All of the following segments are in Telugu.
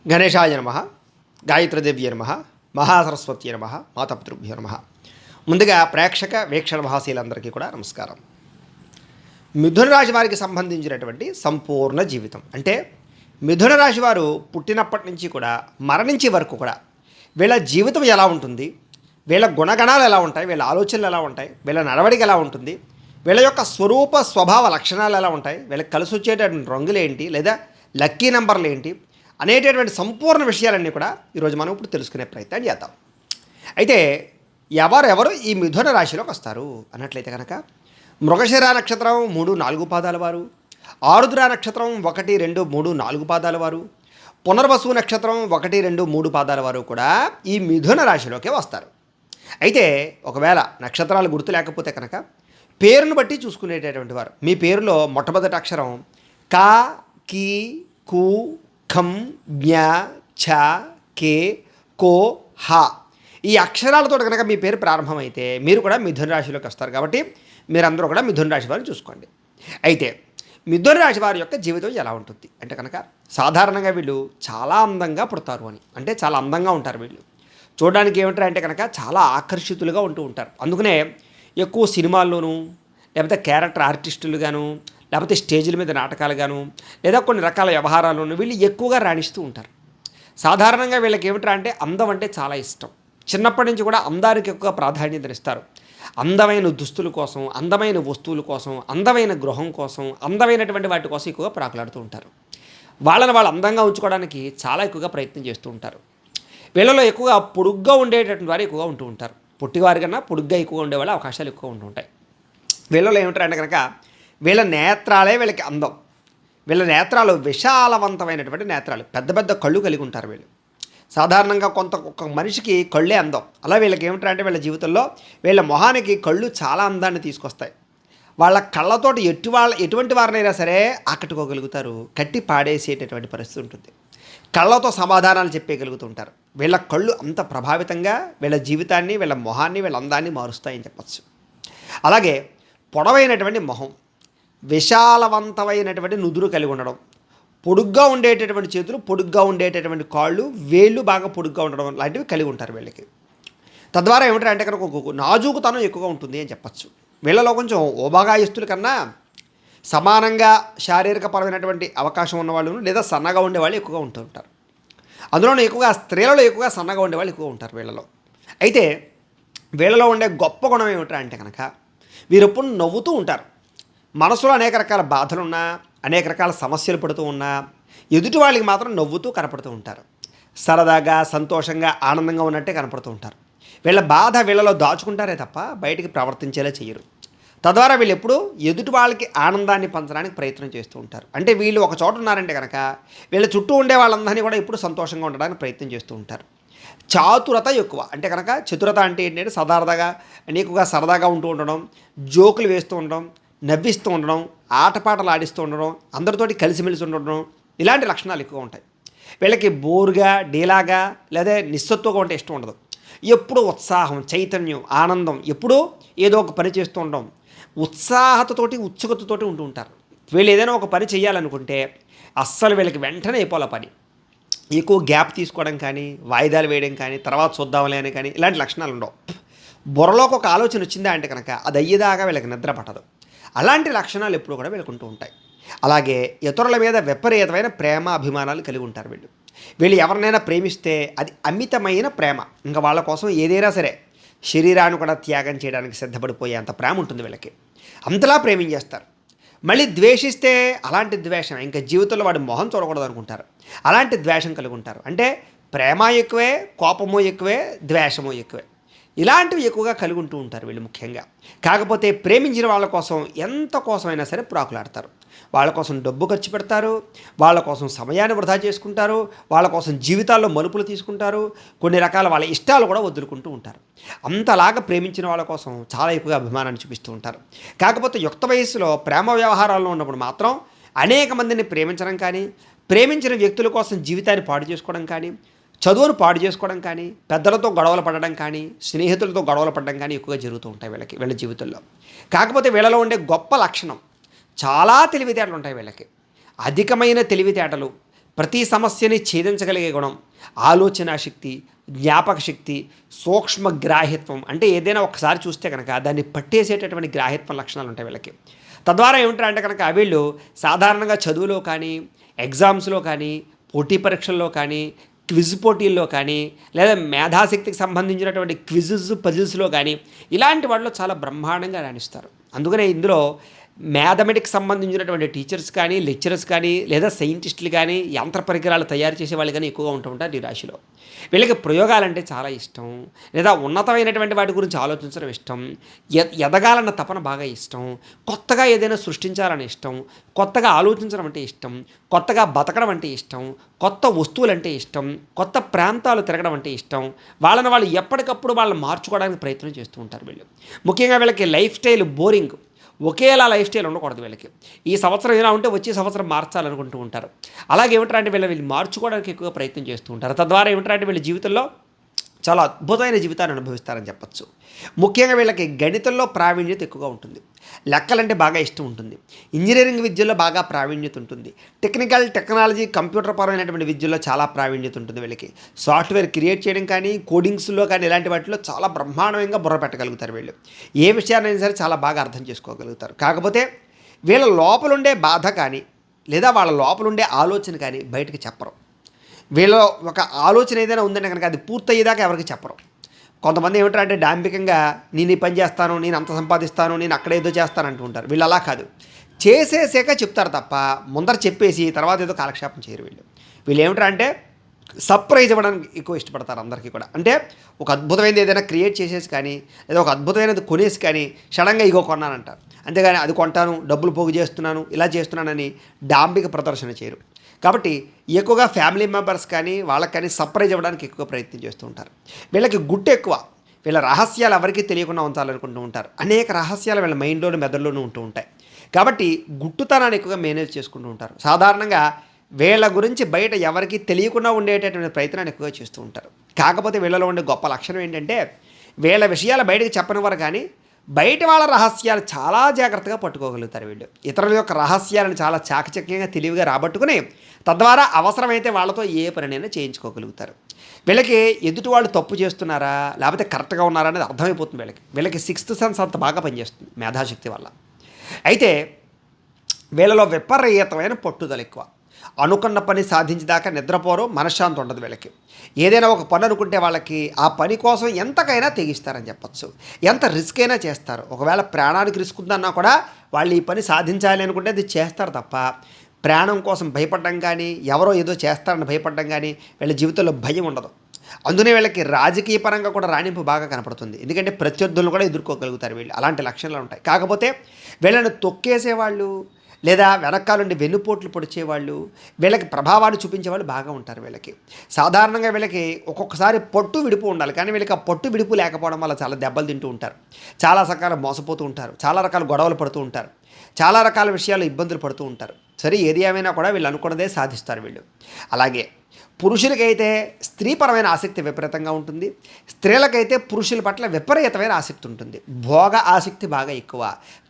గణేశాయ నమః, గాయత్రీదేవ్యై నమః, మహాసరస్వత్యై నమః, మాతాపితృభ్యో నమః. ముందుగా ప్రేక్షక వీక్షణ మహాశీలందరికీ కూడా నమస్కారం. మిథున రాశి వారికి సంబంధించినటువంటి సంపూర్ణ జీవితం అంటే మిథున రాశి వారు పుట్టినప్పటి నుంచి కూడా మరణించే వరకు కూడా వీళ్ళ జీవితం ఎలా ఉంటుంది, వీళ్ళ గుణగణాలు ఎలా ఉంటాయి, వీళ్ళ ఆలోచనలు ఎలా ఉంటాయి, వీళ్ళ నడవడిక ఎలా ఉంటుంది, వీళ్ళ యొక్క స్వరూప స్వభావ లక్షణాలు ఎలా ఉంటాయి, వీళ్ళకి కలిసి వచ్చేటటువంటి రంగులు ఏంటి లేదా లక్కీ నెంబర్లు ఏంటి అనేటటువంటి సంపూర్ణ విషయాలన్నీ కూడా ఈరోజు మనం ఇప్పుడు తెలుసుకునే ప్రయత్నం చేద్దాం. అయితే ఎవరెవరు ఈ మిథున రాశిలోకి వస్తారు అన్నట్లయితే కనుక మృగశిర నక్షత్రం 3-4 పాదాల వారు, ఆరుద్ర నక్షత్రం 1, 2, 3, 4 పాదాల వారు, పునర్వసు నక్షత్రం 1, 2, 3 పాదాల వారు కూడా ఈ మిథున రాశిలోకి వస్తారు. అయితే ఒకవేళ నక్షత్రాలు గుర్తు లేకపోతే కనుక పేరును బట్టి చూసుకునేటటువంటి వారు మీ పేరులో మొట్టమొదటి అక్షరం కా, కీ, కు, ఖం, జ్ఞ, ఛ, కే, కో, హ ఈ అక్షరాలతో కనుక మీ పేరు ప్రారంభమైతే మీరు కూడా మిథున రాశిలోకి వస్తారు. కాబట్టి మీరందరూ కూడా మిథున రాశి వారిని చూసుకోండి. అయితే మిథున రాశి వారి యొక్క జీవితం ఎలా ఉంటుంది అంటే కనుక సాధారణంగా వీళ్ళు చాలా అందంగా పుడతారు అని, అంటే చాలా అందంగా ఉంటారు వీళ్ళు. చూడడానికి ఏమిటారు అంటే కనుక చాలా ఆకర్షితులుగా ఉంటూ ఉంటారు. అందుకనే ఎక్కువ సినిమాల్లోనూ లేకపోతే క్యారెక్టర్ ఆర్టిస్టులుగాను లేకపోతే స్టేజ్ల మీద నాటకాలుగాను లేదా కొన్ని రకాల వ్యవహారాల్లోనూ వీళ్ళు ఎక్కువగా రాణిస్తూ ఉంటారు. సాధారణంగా వీళ్ళకి ఏమిట్రా అంటే అందం అంటే చాలా ఇష్టం. చిన్నప్పటి నుంచి కూడా అందానికి ఎక్కువ ప్రాధాన్యతనిస్తారు. అందమైన దుస్తుల కోసం, అందమైన వస్తువుల కోసం, అందమైన గృహం కోసం, అందమైనటువంటి వాటి కోసం ఎక్కువగా ప్రాకులాడుతూ ఉంటారు. వాళ్ళని వాళ్ళు అందంగా ఉంచుకోవడానికి చాలా ఎక్కువగా ప్రయత్నం చేస్తూ ఉంటారు. వీళ్ళలో ఎక్కువగా పొడుగ్గా ఉండేటటువంటి వారు ఎక్కువగా ఉంటూ ఉంటారు. పొట్టివారి కన్నా పొడుగ్గా ఎక్కువగా ఉండేవాళ్ళ అవకాశాలు ఎక్కువ ఉంటూ ఉంటాయి. వీళ్ళలో ఏమిటారంటే కనుక వీళ్ళ నేత్రాలే వీళ్ళకి అందం. వీళ్ళ నేత్రాలు విశాలవంతమైనటువంటి నేత్రాలు, పెద్ద పెద్ద కళ్ళు కలిగి ఉంటారు వీళ్ళు. సాధారణంగా ఒక మనిషికి కళ్ళే అందం. అలా వీళ్ళకి ఏమిటంటే వీళ్ళ జీవితంలో వీళ్ళ మొహానికి కళ్ళు చాలా అందాన్ని తీసుకొస్తాయి. వాళ్ళ కళ్ళతోటి ఎటువంటి వారినైనా సరే ఆకట్టుకోగలుగుతారు, కట్టి పాడేసేటటువంటి పరిస్థితి ఉంటుంది. కళ్ళతో సమాధానాలు చెప్పగలుగుతుంటారు. వీళ్ళ కళ్ళు అంత ప్రభావితంగా వీళ్ళ జీవితాన్ని, వీళ్ళ మొహాన్ని, వీళ్ళ అందాన్ని మారుస్తాయని చెప్పచ్చు. అలాగే పొడవైనటువంటి మొహం, విశాలవంతమైనటువంటి నుదురు కలిగి ఉండడం, పొడుగ్గా ఉండేటటువంటి చేతులు, పొడుగ్గా ఉండేటటువంటి కాళ్ళు, వేళ్ళు బాగా పొడుగ్గా ఉండడం లాంటివి కలిగి ఉంటారు వీళ్ళకి. తద్వారా ఏమిటంటే కనుక ఒక నాజూకుతనం ఎక్కువగా ఉంటుంది అని చెప్పచ్చు. వీళ్ళలో కొంచెం ఓబాగాయస్తుల కన్నా సమానంగా శారీరకపరమైనటువంటి అవకాశం ఉన్నవాళ్ళు లేదా సన్నగా ఉండేవాళ్ళు ఎక్కువగా ఉంటూ ఉంటారు. అందులోనూ ఎక్కువగా స్త్రీలలో ఎక్కువగా సన్నగా ఉండేవాళ్ళు ఎక్కువ ఉంటారు వీళ్ళలో. అయితే వీళ్ళలో ఉండే గొప్ప గుణం ఏమిటంటే అంటే కనుక వీరెప్పుడు నవ్వుతూ ఉంటారు. మనసులో అనేక రకాల బాధలున్నా, అనేక రకాల సమస్యలు పడుతూ ఉన్నా ఎదుటి వాళ్ళకి మాత్రం నవ్వుతూ కనపడుతూ ఉంటారు. సరదాగా, సంతోషంగా, ఆనందంగా ఉన్నట్టే కనపడుతూ ఉంటారు. వీళ్ళ బాధ వీళ్ళలో దాచుకుంటారే తప్ప బయటికి ప్రవర్తించేలా చేయరు. తద్వారా వీళ్ళు ఎప్పుడూ ఎదుటి వాళ్ళకి ఆనందాన్ని పంచడానికి ప్రయత్నం చేస్తూ ఉంటారు. అంటే వీళ్ళు ఒక చోట ఉన్నారంటే కనుక వీళ్ళ చుట్టూ ఉండే వాళ్ళందరినీ కూడా ఎప్పుడు సంతోషంగా ఉండడానికి ప్రయత్నం చేస్తూ ఉంటారు. చాతురత ఎక్కువ. అంటే కనుక చతురత అంటే ఏంటంటే ఎక్కువగా సరదాగా ఉంటూ ఉండడం, జోకులు వేస్తూ ఉండడం, నవ్విస్తూ ఉండడం, ఆటపాటలు ఆడిస్తూ ఉండడం, అందరితోటి కలిసిమెలిసి ఉండడం, ఇలాంటి లక్షణాలు ఎక్కువ ఉంటాయి. వీళ్ళకి బోరుగా, డీలాగా లేదా నిస్సత్తుగా ఉంటే ఇష్టం ఉండదు. ఎప్పుడు ఉత్సాహం, చైతన్యం, ఆనందం, ఎప్పుడూ ఏదో ఒక పని చేస్తూ ఉండడం, ఉత్సాహతతోటి, ఉత్సుకతతోటి ఉంటూ ఉంటారు. వీళ్ళు ఏదైనా ఒక పని చేయాలనుకుంటే అస్సలు వీళ్ళకి వెంటనే అయిపోలే పని. ఎక్కువ గ్యాప్ తీసుకోవడం కానీ, వాయిదాలు వేయడం కానీ, తర్వాత చూద్దాంలే అని కానీ ఇలాంటి లక్షణాలు ఉండవు. బుర్రలోకి ఒక ఆలోచన వచ్చిందా అంటే కనుక అది అయ్యేదాకా వీళ్ళకి నిద్ర పట్టదు. అలాంటి లక్షణాలు ఎప్పుడు కూడా వీళ్ళకుంటూ ఉంటాయి. అలాగే ఇతరుల మీద విపరీతమైన ప్రేమ, అభిమానాలు కలిగి ఉంటారు వీళ్ళు. వీళ్ళు ఎవరినైనా ప్రేమిస్తే అది అమితమైన ప్రేమ. ఇంకా వాళ్ళ కోసం ఏదైనా సరే శరీరాన్ని కూడా త్యాగం చేయడానికి సిద్ధపడిపోయే అంత ప్రేమ ఉంటుంది వీళ్ళకి. అంతలా ప్రేమించేస్తారు. మళ్ళీ ద్వేషిస్తే అలాంటి ద్వేషం ఇంకా జీవితంలో వాడి మొహం చూడకూడదు అనుకుంటారు. అలాంటి ద్వేషం కలిగి ఉంటారు. అంటే ప్రేమ ఎక్కువే, కోపము ఎక్కువే, ద్వేషము ఎక్కువే. ఇలాంటివి ఎక్కువగా కలిగి ఉంటూ ఉంటారు వీళ్ళు ముఖ్యంగా. కాకపోతే ప్రేమించిన వాళ్ళ కోసం ఎంత కోసమైనా సరే ప్రాకులాడతారు. వాళ్ళ కోసం డబ్బు ఖర్చు పెడతారు, వాళ్ళ కోసం సమయాన్ని వృధా చేసుకుంటారు, వాళ్ళ కోసం జీవితాల్లో మలుపులు తీసుకుంటారు, కొన్ని రకాల వాళ్ళ ఇష్టాలు కూడా వదులుకుంటూ ఉంటారు. అంతలాగా ప్రేమించిన వాళ్ళ కోసం చాలా ఎక్కువగా అభిమానాన్ని చూపిస్తూ ఉంటారు. కాకపోతే యుక్త వయస్సులో ప్రేమ వ్యవహారాల్లో ఉన్నప్పుడు మాత్రం అనేక మందిని ప్రేమించడం కానీ, ప్రేమించిన వ్యక్తుల కోసం జీవితాన్ని పాడు చేసుకోవడం కానీ, చదువును పాడు చేసుకోవడం కానీ, పెద్దలతో గొడవలు పడడం కానీ, స్నేహితులతో గొడవలు పడడం కానీ ఎక్కువగా జరుగుతూ ఉంటాయి వీళ్ళ జీవితంలో. కాకపోతే వీళ్ళలో ఉండే గొప్ప లక్షణం చాలా తెలివితేటలు ఉంటాయి వీళ్ళకి. అధికమైన తెలివితేటలు, ప్రతి సమస్యని ఛేదించగలిగే గుణం, ఆలోచన శక్తి, జ్ఞాపక శక్తి, సూక్ష్మ గ్రాహ్యత్వం, అంటే ఏదైనా ఒకసారి చూస్తే కనుక దాన్ని పట్టేసేటటువంటి గ్రాహ్యత్వం లక్షణాలు ఉంటాయి వీళ్ళకి. తద్వారా ఏమిటంటే కనుక వీళ్ళు సాధారణంగా చదువులో కానీ, ఎగ్జామ్స్లో కానీ, పోటీ పరీక్షల్లో కానీ, క్విజ్ పోటీల్లో కానీ, లేదా మేధాశక్తికి సంబంధించినటువంటి క్విజెస్ పజిల్స్లో కానీ ఇలాంటి వాటిలో చాలా బ్రహ్మాండంగా రాణిస్తారు. అందుకనే ఇందులో మ్యాథమెటిక్స్ సంబంధించినటువంటి టీచర్స్ కానీ, లెక్చరర్స్ కానీ, లేదా సైంటిస్టులు కానీ, యంత్ర పరికరాలు తయారు చేసే వాళ్ళు కానీ ఎక్కువగా ఉంటూ ఉంటారు ఈ రాశిలో. వీళ్ళకి ప్రయోగాలంటే చాలా ఇష్టం, లేదా ఉన్నతమైనటువంటి వాటి గురించి ఆలోచించడం ఇష్టం, ఎదగాలన్న తపన బాగా ఇష్టం, కొత్తగా ఏదైనా సృష్టించాలని ఇష్టం, కొత్తగా ఆలోచించడం అంటే ఇష్టం, కొత్తగా బతకడం అంటే ఇష్టం, కొత్త వస్తువులంటే ఇష్టం, కొత్త ప్రాంతాలు తిరగడం అంటే ఇష్టం. వాళ్ళని వాళ్ళు ఎప్పటికప్పుడు వాళ్ళని మార్చుకోవడానికి ప్రయత్నం చేస్తూ ఉంటారు వీళ్ళు. ముఖ్యంగా వీళ్ళకి లైఫ్ స్టైల్ బోరింగ్, ఒకేలా లైఫ్ స్టైల్ ఉండకూడదు వీళ్ళకి. ఈ సంవత్సరం ఇలా ఉంటే వచ్చే సంవత్సరం మార్చాలనుకుంటూ ఉంటారు. అలాగే ఏమిటంటే వీళ్ళు మార్చుకోవడానికి ఎక్కువగా ప్రయత్నం చేస్తూ ఉంటారు. తద్వారా ఏమిటంటే వీళ్ళ జీవితంలో చాలా అద్భుతమైన జీవితాన్ని అనుభవిస్తారని చెప్పచ్చు. ముఖ్యంగా వీళ్ళకి గణితంలో ప్రావీణ్యత ఎక్కువగా ఉంటుంది, లెక్కలంటే బాగా ఇష్టం ఉంటుంది, ఇంజనీరింగ్ విద్యల్లో బాగా ప్రావీణ్యత ఉంటుంది, టెక్నాలజీ కంప్యూటర్ పరమైనటువంటి విద్యల్లో చాలా ప్రావీణ్యత ఉంటుంది వీళ్ళకి. సాఫ్ట్వేర్ క్రియేట్ చేయడం కానీ, కోడింగ్స్లో కానీ ఇలాంటి వాటిలో చాలా బ్రహ్మాండంగా బుర్ర పెట్టగలుగుతారు వీళ్ళు. ఏ విషయాన్నైనా సరే చాలా బాగా అర్థం చేసుకోగలుగుతారు. కాకపోతే వీళ్ళ లోపలుండే బాధ కానీ, లేదా వాళ్ళ లోపలుండే ఆలోచన కానీ బయటకు చెప్పరు. వీళ్ళలో ఒక ఆలోచన ఏదైనా ఉందంటే కనుక అది పూర్తయ్యేదాకా ఎవరికి చెప్పరు. కొంతమంది ఏమిటంటే డాంబికంగా నేను ఈ పని చేస్తాను, నేను అంత సంపాదిస్తాను, నేను అక్కడ ఏదో చేస్తాను అంటూ ఉంటారు. వీళ్ళు అలా కాదు, చేసేసాక చెప్తారు తప్ప ముందర చెప్పేసి తర్వాత ఏదో కాలక్షేపం చేయరు వీళ్ళు. వీళ్ళు ఏమిటంటే సర్ప్రైజ్ ఇవ్వడానికి ఎక్కువ ఇష్టపడతారు అందరికీ కూడా. అంటే ఒక అద్భుతమైనది ఏదైనా క్రియేట్ చేసేసి కానీ, లేదా ఒక అద్భుతమైనది కొనేసి కానీ సడన్గా ఇగో కొన్నానంటారు. అంతేగాని అది కొంటాను, డబ్బులు పోగు చేస్తున్నాను, ఇలా చేస్తున్నానని డాంబిక ప్రదర్శన చేయరు. కాబట్టి ఎక్కువగా ఫ్యామిలీ మెంబర్స్ కానీ వాళ్ళకి కానీ సర్ప్రైజ్ ఇవ్వడానికి ఎక్కువ ప్రయత్నం చేస్తూ ఉంటారు. వీళ్ళకి గుట్టు ఎక్కువ, వీళ్ళ రహస్యాలు ఎవరికీ తెలియకుండా ఉంచాలనుకుంటూ ఉంటారు. అనేక రహస్యాలు వీళ్ళ మైండ్లోను మెదడులోనూ ఉంటూ ఉంటాయి. కాబట్టి గుట్టుతనాన్ని ఎక్కువగా మేనేజ్ చేసుకుంటూ ఉంటారు. సాధారణంగా వీళ్ళ గురించి బయట ఎవరికి తెలియకుండా ఉండేటటువంటి ప్రయత్నాన్ని ఎక్కువగా చేస్తూ ఉంటారు. కాకపోతే వీళ్ళలో ఉండే గొప్ప లక్షణం ఏంటంటే వీళ్ళ విషయాలు బయటకు చెప్పనివారు కానీ బయట వాళ్ళ రహస్యాలు చాలా జాగ్రత్తగా పట్టుకోగలుగుతారు వీళ్ళు. ఇతరుల యొక్క రహస్యాలను చాలా చాకచక్యంగా తెలివిగా రాబట్టుకుని తద్వారా అవసరమైతే వాళ్ళతో ఏ పనినైనా చేయించుకోగలుగుతారు. వీళ్ళకి ఎదుటి వాళ్ళు తప్పు చేస్తున్నారా లేకపోతే కరెక్ట్గా ఉన్నారా అనేది అర్థమైపోతుంది వీళ్ళకి సిక్స్త్ సెన్స్ అంత బాగా పనిచేస్తుంది మేధాశక్తి వల్ల. అయితే వీళ్ళలో విపరీతమైన పట్టుదల ఎక్కువ. అనుకున్న పని సాధించేదాకా నిద్రపోరు, మనశ్శాంతి ఉండదు వీళ్ళకి. ఏదైనా ఒక పని అనుకుంటే వాళ్ళకి ఆ పని కోసం ఎంతకైనా తెగిస్తారని చెప్పచ్చు. ఎంత రిస్క్ అయినా చేస్తారు. ఒకవేళ ప్రాణానికి రిస్క్ ఉందన్నా కూడా వాళ్ళు ఈ పని సాధించాలి అనుకుంటే అది చేస్తారు తప్ప ప్రాణం కోసం భయపడడం కానీ, ఎవరో ఏదో చేస్తారని భయపడడం కానీ వీళ్ళ జీవితంలో భయం ఉండదు. అందునే వీళ్ళకి రాజకీయ పరంగా కూడా రాణింపు బాగా కనపడుతుంది. ఎందుకంటే ప్రత్యర్థులను కూడా ఎదుర్కోగలుగుతారు వీళ్ళు. అలాంటి లక్షణాలు ఉంటాయి. కాకపోతే వీళ్ళని తొక్కేసేవాళ్ళు లేదా వెనకాలండి వెన్నుపోట్లు పొడిచేవాళ్ళు, వీళ్ళకి ప్రభావాన్ని చూపించేవాళ్ళు బాగా ఉంటారు వీళ్ళకి. సాధారణంగా వీళ్ళకి ఒక్కొక్కసారి పట్టు విడుపు ఉండాలి, కానీ వీళ్ళకి ఆ పట్టు విడుపు లేకపోవడం వల్ల చాలా దెబ్బలు తింటూ ఉంటారు, చాలా రకాల మోసపోతూ ఉంటారు, చాలా రకాల గొడవలు పడుతూ ఉంటారు, చాలా రకాల విషయాలు ఇబ్బందులు పడుతూ ఉంటారు. సరే ఏది ఏమైనా కూడా వీళ్ళు అనుకున్నదే సాధిస్తారు వీళ్ళు. అలాగే పురుషులకైతే స్త్రీపరమైన ఆసక్తి విపరీతంగా ఉంటుంది, స్త్రీలకైతే పురుషుల పట్ల విపరీతమైన ఆసక్తి ఉంటుంది. భోగ ఆసక్తి బాగా ఎక్కువ,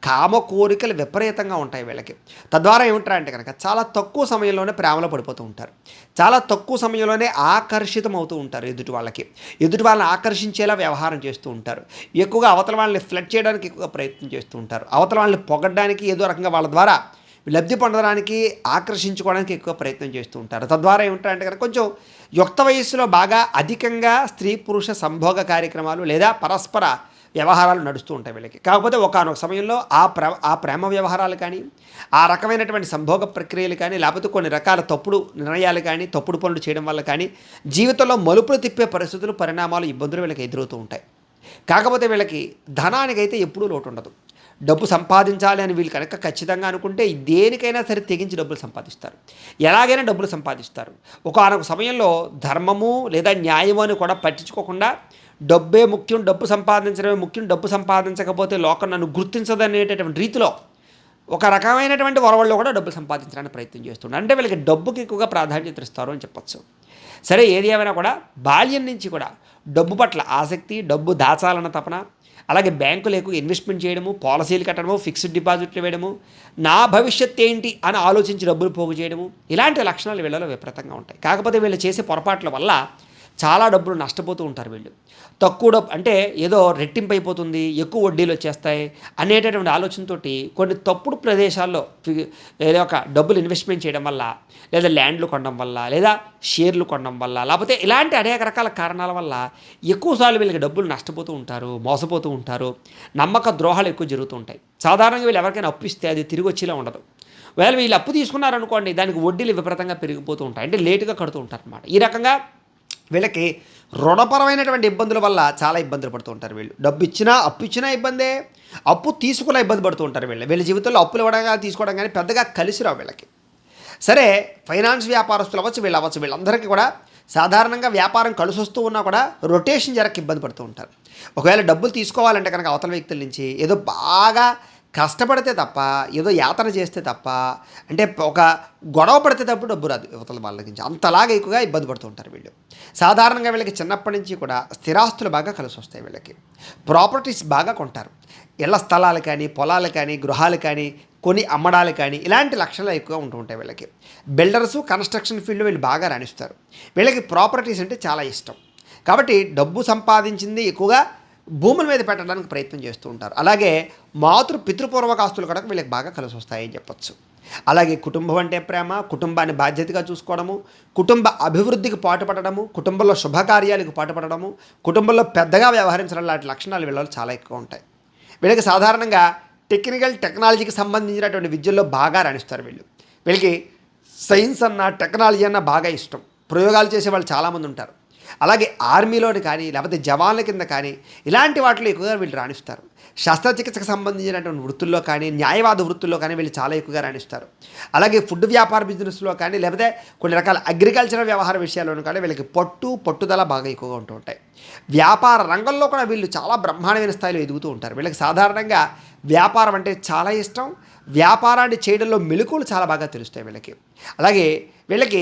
కామ కోరికలు విపరీతంగా ఉంటాయి వీళ్ళకి. తద్వారా ఏమిటారంటే కనుక చాలా తక్కువ సమయంలోనే ప్రేమలో పడిపోతూ ఉంటారు, చాలా తక్కువ సమయంలోనే ఆకర్షితం అవుతూ ఉంటారు. ఎదుటి వాళ్ళని ఆకర్షించేలా వ్యవహారం చేస్తూ ఉంటారు. ఎక్కువగా అవతల వాళ్ళని ఫ్లడ్ చేయడానికి ఎక్కువగా ప్రయత్నం చేస్తూ ఉంటారు. అవతల వాళ్ళని పొగడ్డానికి ఏదో రకంగా వాళ్ళ ద్వారా లబ్ధి పొందడానికి ఆకర్షించుకోవడానికి ఎక్కువ ప్రయత్నం చేస్తూ ఉంటారు. తద్వారా ఏమిటంటే కనుక కొంచెం యుక్త వయస్సులో బాగా అధికంగా స్త్రీ పురుష సంభోగ కార్యక్రమాలు లేదా పరస్పర వ్యవహారాలు నడుస్తూ ఉంటాయి వీళ్ళకి. కాకపోతే ఒకానొక సమయంలో ఆ ప్రేమ వ్యవహారాలు కానీ, ఆ రకమైనటువంటి సంభోగ ప్రక్రియలు కానీ, లేకపోతే కొన్ని రకాల తప్పుడు నిర్ణయాలు కానీ, తప్పుడు పనులు చేయడం వల్ల కానీ జీవితంలో మలుపులు తిప్పే పరిస్థితులు, పరిణామాలు, ఇబ్బందులు వీళ్ళకి ఎదురవుతూ ఉంటాయి. కాకపోతే వీళ్ళకి ధనానికైతే ఎప్పుడూ లోటు ఉండదు. డబ్బు సంపాదించాలి అని వీళ్ళు కనుక ఖచ్చితంగా అనుకుంటే దేనికైనా సరే తెగించి డబ్బులు సంపాదిస్తారు, ఎలాగైనా డబ్బులు సంపాదిస్తారు. ఒకానొక సమయంలో ధర్మము లేదా న్యాయము అని కూడా పట్టించుకోకుండా డబ్బే ముఖ్యం, డబ్బు సంపాదించడమే ముఖ్యం, డబ్బు సంపాదించకపోతే లోకం నన్ను గుర్తించదనేటటువంటి రీతిలో ఒక రకమైనటువంటి వరవల్లో కూడా డబ్బులు సంపాదించడానికి ప్రయత్నం చేస్తున్నారు. అంటే వీళ్ళకి డబ్బుకి ఎక్కువగా ప్రాధాన్యత ఇస్తారు అని చెప్పచ్చు. సరే ఏది ఏమైనా కూడా బాల్యం నుంచి కూడా డబ్బు పట్ల ఆసక్తి, డబ్బు దాచాలన్న తపన, అలాగే బ్యాంకులు ఎక్కువ ఇన్వెస్ట్మెంట్ చేయడము, పాలసీలు కట్టడము, ఫిక్స్డ్ డిపాజిట్లు వేయడము, నా భవిష్యత్తు ఏంటి అని ఆలోచించి డబ్బులు పోగు చేయడము, ఇలాంటి లక్షణాలు వీళ్ళలో విపరీతంగా ఉంటాయి. కాకపోతే వీళ్ళు చేసే పొరపాట్ల వల్ల చాలా డబ్బులు నష్టపోతూ ఉంటారు వీళ్ళు. తక్కువ డబ్బు అంటే ఏదో రెట్టింపు అయిపోతుంది, ఎక్కువ వడ్డీలు వచ్చేస్తాయి అనేటటువంటి ఆలోచనతోటి కొన్ని తప్పుడు ప్రదేశాల్లో ఏదో ఒక డబ్బులు ఇన్వెస్ట్మెంట్ చేయడం వల్ల, లేదా ల్యాండ్లు కొనడం వల్ల, లేదా షేర్లు కొనడం వల్ల, లేకపోతే ఇలాంటి అనేక రకాల కారణాల వల్ల ఎక్కువసార్లు వీళ్ళకి డబ్బులు నష్టపోతూ ఉంటారు, మోసపోతూ ఉంటారు, నమ్మక ద్రోహాలు ఎక్కువ జరుగుతూ ఉంటాయి. సాధారణంగా వీళ్ళు ఎవరికైనా అప్పు ఇస్తే అది తిరిగి వచ్చేలా ఉండదు. ఒకవేళ వీళ్ళు అప్పు తీసుకున్నారనుకోండి, దానికి వడ్డీలు విపరీతంగా పెరిగిపోతూ ఉంటాయి, అంటే లేటుగా కడుతూ ఉంటారు అన్నమాట. ఈ రకంగా వీళ్ళకి రుణపరమైనటువంటి ఇబ్బందుల వల్ల చాలా ఇబ్బందులు పడుతూ ఉంటారు. వీళ్ళు డబ్బు ఇచ్చినా అప్పు ఇచ్చినా ఇబ్బందే, అప్పు తీసుకున్నా ఇబ్బంది పడుతూ ఉంటారు. వీళ్ళ జీవితంలో అప్పులు ఇవ్వడం కానీ తీసుకోవడం కానీ పెద్దగా కలిసి రావు వీళ్ళకి. సరే, ఫైనాన్స్ వ్యాపారస్తులు అవ్వచ్చు, వీళ్ళందరికీ కూడా సాధారణంగా వ్యాపారం కలిసి వస్తూ ఉన్నా కూడా రొటేషన్ జరగక ఇబ్బంది పడుతూ ఉంటారు. ఒకవేళ డబ్బులు తీసుకోవాలంటే కనుక అవతల వ్యక్తుల నుంచి ఏదో బాగా కష్టపడితే తప్ప, ఏదో యాతన చేస్తే తప్ప, అంటే ఒక గొడవ పడితే తప్ప డబ్బు రాదు యువతల వాళ్ళ నుంచి. అంతలాగా ఎక్కువగా ఇబ్బంది పడుతూ ఉంటారు వీళ్ళు. సాధారణంగా వీళ్ళకి చిన్నప్పటి నుంచి కూడా స్థిరాస్తులు బాగా కలిసి వస్తాయి. వీళ్ళకి ప్రాపర్టీస్ బాగా కొంటారు. ఇళ్ల స్థలాలు కానీ, పొలాలు కానీ, గృహాలు కానీ కొని అమ్మడాలు కానీ ఇలాంటి లక్షణాలు ఎక్కువగా ఉంటూ ఉంటాయి వీళ్ళకి. బిల్డర్స్, కన్స్ట్రక్షన్ ఫీల్డ్లో వీళ్ళు బాగా రాణిస్తారు. వీళ్ళకి ప్రాపర్టీస్ అంటే చాలా ఇష్టం. కాబట్టి డబ్బు సంపాదించింది ఎక్కువగా భూముల మీద పెట్టడానికి ప్రయత్నం చేస్తూ ఉంటారు. అలాగే పితృపూర్వక ఆస్తులు కూడా వీళ్ళకి బాగా కలిసి వస్తాయని చెప్పచ్చు. అలాగే కుటుంబం అంటే ప్రేమ, కుటుంబాన్ని బాధ్యతగా చూసుకోవడము, కుటుంబ అభివృద్ధికి పాటుపడడము, కుటుంబంలో శుభకార్యాలకు పాటుపడడము, కుటుంబంలో పెద్దగా వ్యవహరించడం లాంటి లక్షణాలు వీళ్ళలో చాలా ఎక్కువ ఉంటాయి. వీళ్ళకి సాధారణంగా టెక్నాలజీకి సంబంధించినటువంటి విద్యల్లో బాగా రాణిస్తారు వీళ్ళకి సైన్స్ అన్న, టెక్నాలజీ అన్న బాగా ఇష్టం. ప్రయోగాలు చేసే వాళ్ళు చాలామంది ఉంటారు. అలాగే ఆర్మీలోని కానీ, లేకపోతే జవాన్ల కింద కానీ ఇలాంటి వాటిలో ఎక్కువగా వీళ్ళు రాణిస్తారు. శస్త్రచికిత్సకు సంబంధించినటువంటి వృత్తుల్లో కానీ, న్యాయవాద వృత్తుల్లో కానీ వీళ్ళు చాలా ఎక్కువగా రాణిస్తారు. అలాగే ఫుడ్ వ్యాపార బిజినెస్లో కానీ, లేకపోతే కొన్ని రకాల అగ్రికల్చరల్ వ్యవహార విషయాల్లోనూ కానీ వీళ్ళకి పట్టుదల బాగా ఎక్కువగా ఉంటూ ఉంటాయి. వ్యాపార రంగంలో కూడా వీళ్ళు చాలా బ్రహ్మాండమైన స్థాయిలో ఎదుగుతూ ఉంటారు. వీళ్ళకి సాధారణంగా వ్యాపారం అంటే చాలా ఇష్టం. వ్యాపారాన్ని చేయడంలో మెలకువలు చాలా బాగా తెలుస్తాయి వీళ్ళకి. అలాగే వీళ్ళకి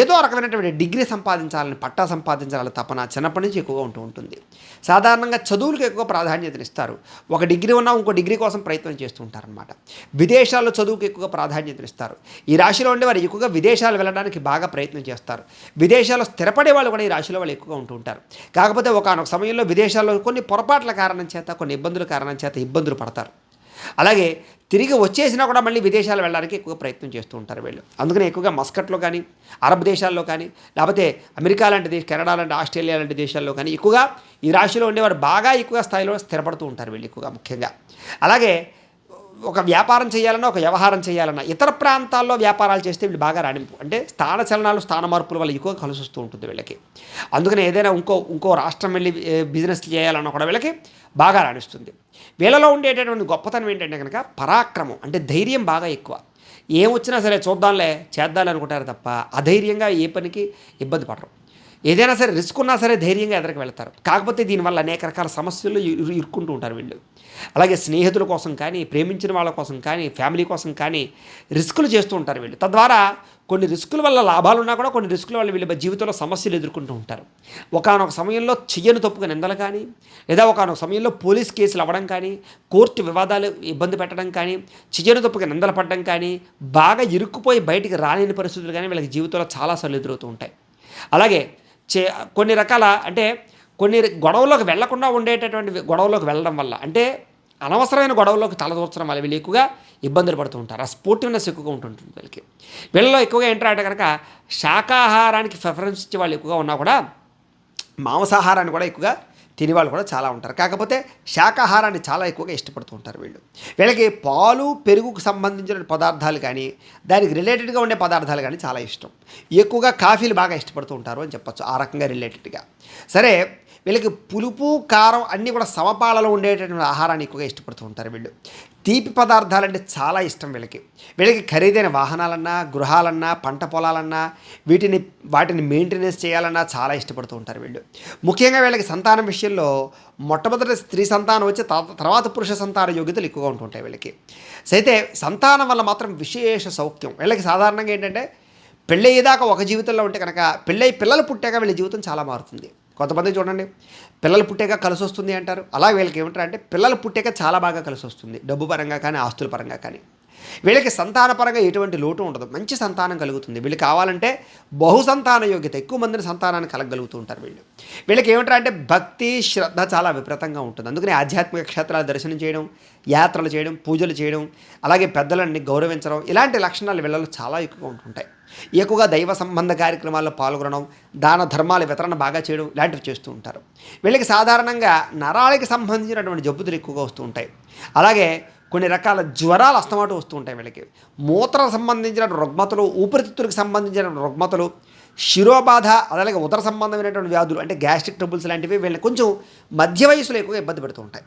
ఏదో రకమైనటువంటి డిగ్రీ సంపాదించాలని, పట్టా సంపాదించాలని తపన చిన్నప్పటి నుంచి ఎక్కువగా ఉంటూ ఉంటుంది. సాధారణంగా చదువులకు ఎక్కువ ప్రాధాన్యతనిస్తారు. ఒక డిగ్రీ ఉన్నా ఇంకో డిగ్రీ కోసం ప్రయత్నం చేస్తూ ఉంటారనమాట. విదేశాల్లో చదువుకు ఎక్కువగా ప్రాధాన్యతనిస్తారు. ఈ రాశిలో ఉండే వారు ఎక్కువగా విదేశాలు వెళ్ళడానికి బాగా ప్రయత్నం చేస్తారు. విదేశాల్లో స్థిరపడే వాళ్ళు కూడా ఈ రాశిలో వాళ్ళు ఎక్కువగా ఉంటూ ఉంటారు. కాకపోతే ఒకానొక సమయంలో విదేశాల్లో కొన్ని పొరపాట్ల కారణం చేత, కొన్ని ఇబ్బందుల కారణం చేత ఇబ్బందులు పడతారు. అలాగే తిరిగి వచ్చేసినా కూడా మళ్ళీ విదేశాలు వెళ్ళడానికి ఎక్కువగా ప్రయత్నం చేస్తూ ఉంటారు వీళ్ళు. అందుకనే ఎక్కువగా మస్కట్లో కానీ, అరబ్ దేశాల్లో కానీ, లేకపోతే అమెరికా లాంటి దేశం, కెనడా లాంటి, ఆస్ట్రేలియా లాంటి దేశాల్లో కానీ ఎక్కువగా ఈ రాశిలో ఉండేవారు బాగా ఎక్కువగా స్థాయిలో స్థిరపడుతూ ఉంటారు వీళ్ళు ఎక్కువగా ముఖ్యంగా. అలాగే ఒక వ్యాపారం చేయాలన్నా, ఒక వ్యవహారం చేయాలన్నా, ఇతర ప్రాంతాల్లో వ్యాపారాలు చేస్తే వీళ్ళు బాగా రాణింపు, అంటే స్థాన చలనాలు, స్థాన మార్పుల వల్ల ఎక్కువగా కలిసి వస్తూ ఉంటుంది వీళ్ళకి. అందుకని ఏదైనా ఇంకో రాష్ట్రం వెళ్ళి బిజినెస్ చేయాలన్నా కూడా వీళ్ళకి బాగా రాణిస్తుంది. వీళ్ళలో ఉండేటటువంటి గొప్పతనం ఏంటంటే కనుక పరాక్రమం, అంటే ధైర్యం బాగా ఎక్కువ. ఏం వచ్చినా సరే చూద్దాంలే, చేద్దాంలే అనుకుంటారు తప్ప అధైర్యంగా ఏ పనికి ఇబ్బంది పడరు. ఏదైనా సరే రిస్క్ ఉన్నా సరే ధైర్యంగా ఎదురుకు వెళ్తారు. కాకపోతే దీనివల్ల అనేక రకాల సమస్యలు ఇరుక్కుంటూ ఉంటారు వీళ్ళు. అలాగే స్నేహితుల కోసం కానీ, ప్రేమించిన వాళ్ళ కోసం కానీ, ఫ్యామిలీ కోసం కానీ రిస్కులు చేస్తూ ఉంటారు వీళ్ళు. తద్వారా కొన్ని రిస్కుల వల్ల లాభాలు ఉన్నా కూడా కొన్ని రిస్కుల వల్ల వీళ్ళ జీవితంలో సమస్యలు ఎదుర్కొంటూ ఉంటారు. ఒకానొక సమయంలో చెయ్యను తప్పుగా నిందలు కానీ, లేదా ఒకానొక సమయంలో పోలీస్ కేసులు అవ్వడం కానీ, కోర్టు వివాదాలు ఇబ్బంది పెట్టడం కానీ, చెయ్యను తప్పుగా నిందలు పడడం కానీ, బాగా ఇరుక్కుపోయి బయటికి రాలేని పరిస్థితులు కానీ వీళ్ళకి జీవితంలో చాలాసార్లు ఎదురవుతూ ఉంటాయి. అలాగే కొన్ని రకాల, అంటే కొన్ని గొడవల్లోకి వెళ్లకుండా ఉండేటటువంటి గొడవల్లోకి వెళ్ళడం వల్ల, అంటే అనవసరమైన గొడవల్లోకి తలదూర్చడం వల్ల వీళ్ళు ఎక్కువగా ఇబ్బందులు పడుతూ ఉంటారు. ఆ స్పోర్టివ్నెస్ ఎక్కువగా ఉంటుంటుంది వీళ్ళకి. వీళ్ళలో ఎక్కువగా ఏంటంటే కనుక శాకాహారానికి ప్రిఫరెన్స్ ఇచ్చే వాళ్ళు ఎక్కువగా ఉన్నా కూడా మాంసాహారాన్ని కూడా ఎక్కువగా తినేవాళ్ళు కూడా చాలా ఉంటారు. కాకపోతే శాకాహారాన్ని చాలా ఎక్కువగా ఇష్టపడుతూ ఉంటారు వీళ్ళకి పాలు, పెరుగుకు సంబంధించిన పదార్థాలు కానీ, దానికి రిలేటెడ్గా ఉండే పదార్థాలు కానీ చాలా ఇష్టం. ఎక్కువగా కాఫీలు బాగా ఇష్టపడుతూ ఉంటారు అని చెప్పచ్చు. ఆ రకంగా రిలేటెడ్గా సరే వీళ్ళకి పులుపు, కారం అన్నీ కూడా సమపాలలో ఉండేటటువంటి ఆహారాన్ని ఎక్కువగా ఇష్టపడుతూ ఉంటారు వీళ్ళు. తీపి పదార్థాలంటే చాలా ఇష్టం వీళ్ళకి ఖరీదైన వాహనాలన్నా, గృహాలన్నా, పంట పొలాలన్నా వాటిని మెయింటెనెన్స్ చేయాలన్నా చాలా ఇష్టపడుతూ ఉంటారు వీళ్ళు. ముఖ్యంగా వీళ్ళకి సంతానం విషయంలో మొట్టమొదటి స్త్రీ సంతానం వచ్చి తర్వాత పురుష సంతాన యోగ్యతలు ఎక్కువగా ఉంటుంటాయి వీళ్ళకి. అయితే సంతానం వల్ల మాత్రం విశేష సౌఖ్యం. వీళ్ళకి సాధారణంగా ఏంటంటే పెళ్ళయ్యేదాకా ఒక జీవితంలో ఉంటే కనుక పెళ్ళై పిల్లలు పుట్టాక వీళ్ళ జీవితం చాలా మారుతుంది. కొంతమంది చూడండి, పిల్లలు పుట్టాక కలిసి వస్తుంది అంటారు. అలా వీళ్ళకి ఏమంటారు అంటే పిల్లలు పుట్టాక చాలా బాగా కలిసి వస్తుంది, డబ్బు పరంగా కానీ ఆస్తుల పరంగా కానీ. వీళ్ళకి సంతానపరంగా ఎటువంటి లోటు ఉండదు, మంచి సంతానం కలుగుతుంది. వీళ్ళు కావాలంటే బహుసంతాన యోగ్యత, ఎక్కువ మందిని సంతానాన్ని కలగలుగుతూ ఉంటారు. వీళ్ళకి ఏమంటారు అంటే భక్తి శ్రద్ధ చాలా విపరీతంగా ఉంటుంది. అందుకని ఆధ్యాత్మిక క్షేత్రాలు దర్శనం చేయడం, యాత్రలు చేయడం, పూజలు చేయడం, అలాగే పెద్దలని గౌరవించడం, ఇలాంటి లక్షణాలు వీళ్ళలో చాలా ఎక్కువగా ఉంటుంటాయి. ఎక్కువగా దైవ సంబంధ కార్యక్రమాల్లో పాల్గొనడం, దాన ధర్మాల వితరణ బాగా చేయడం ఇలాంటివి చేస్తూ ఉంటారు. వీళ్ళకి సాధారణంగా నరాలకి సంబంధించినటువంటి జబ్బులు ఎక్కువగా వస్తూ ఉంటాయి. అలాగే కొన్ని రకాల జ్వరాలు అస్తమాటు వస్తూ ఉంటాయి. వీళ్ళకి మూత్ర సంబంధించిన రుగ్మతలు, ఊపిరితిత్తులకు సంబంధించిన రుగ్మతలు, శిరోబాధ, అలాగే ఉదర సంబంధమైనటువంటి వ్యాధులు అంటే గ్యాస్ట్రిక్ ట్రబుల్స్ లాంటివి వీళ్ళని కొంచెం మధ్య వయసులో ఎక్కువగా ఇబ్బంది పెడుతూ ఉంటాయి.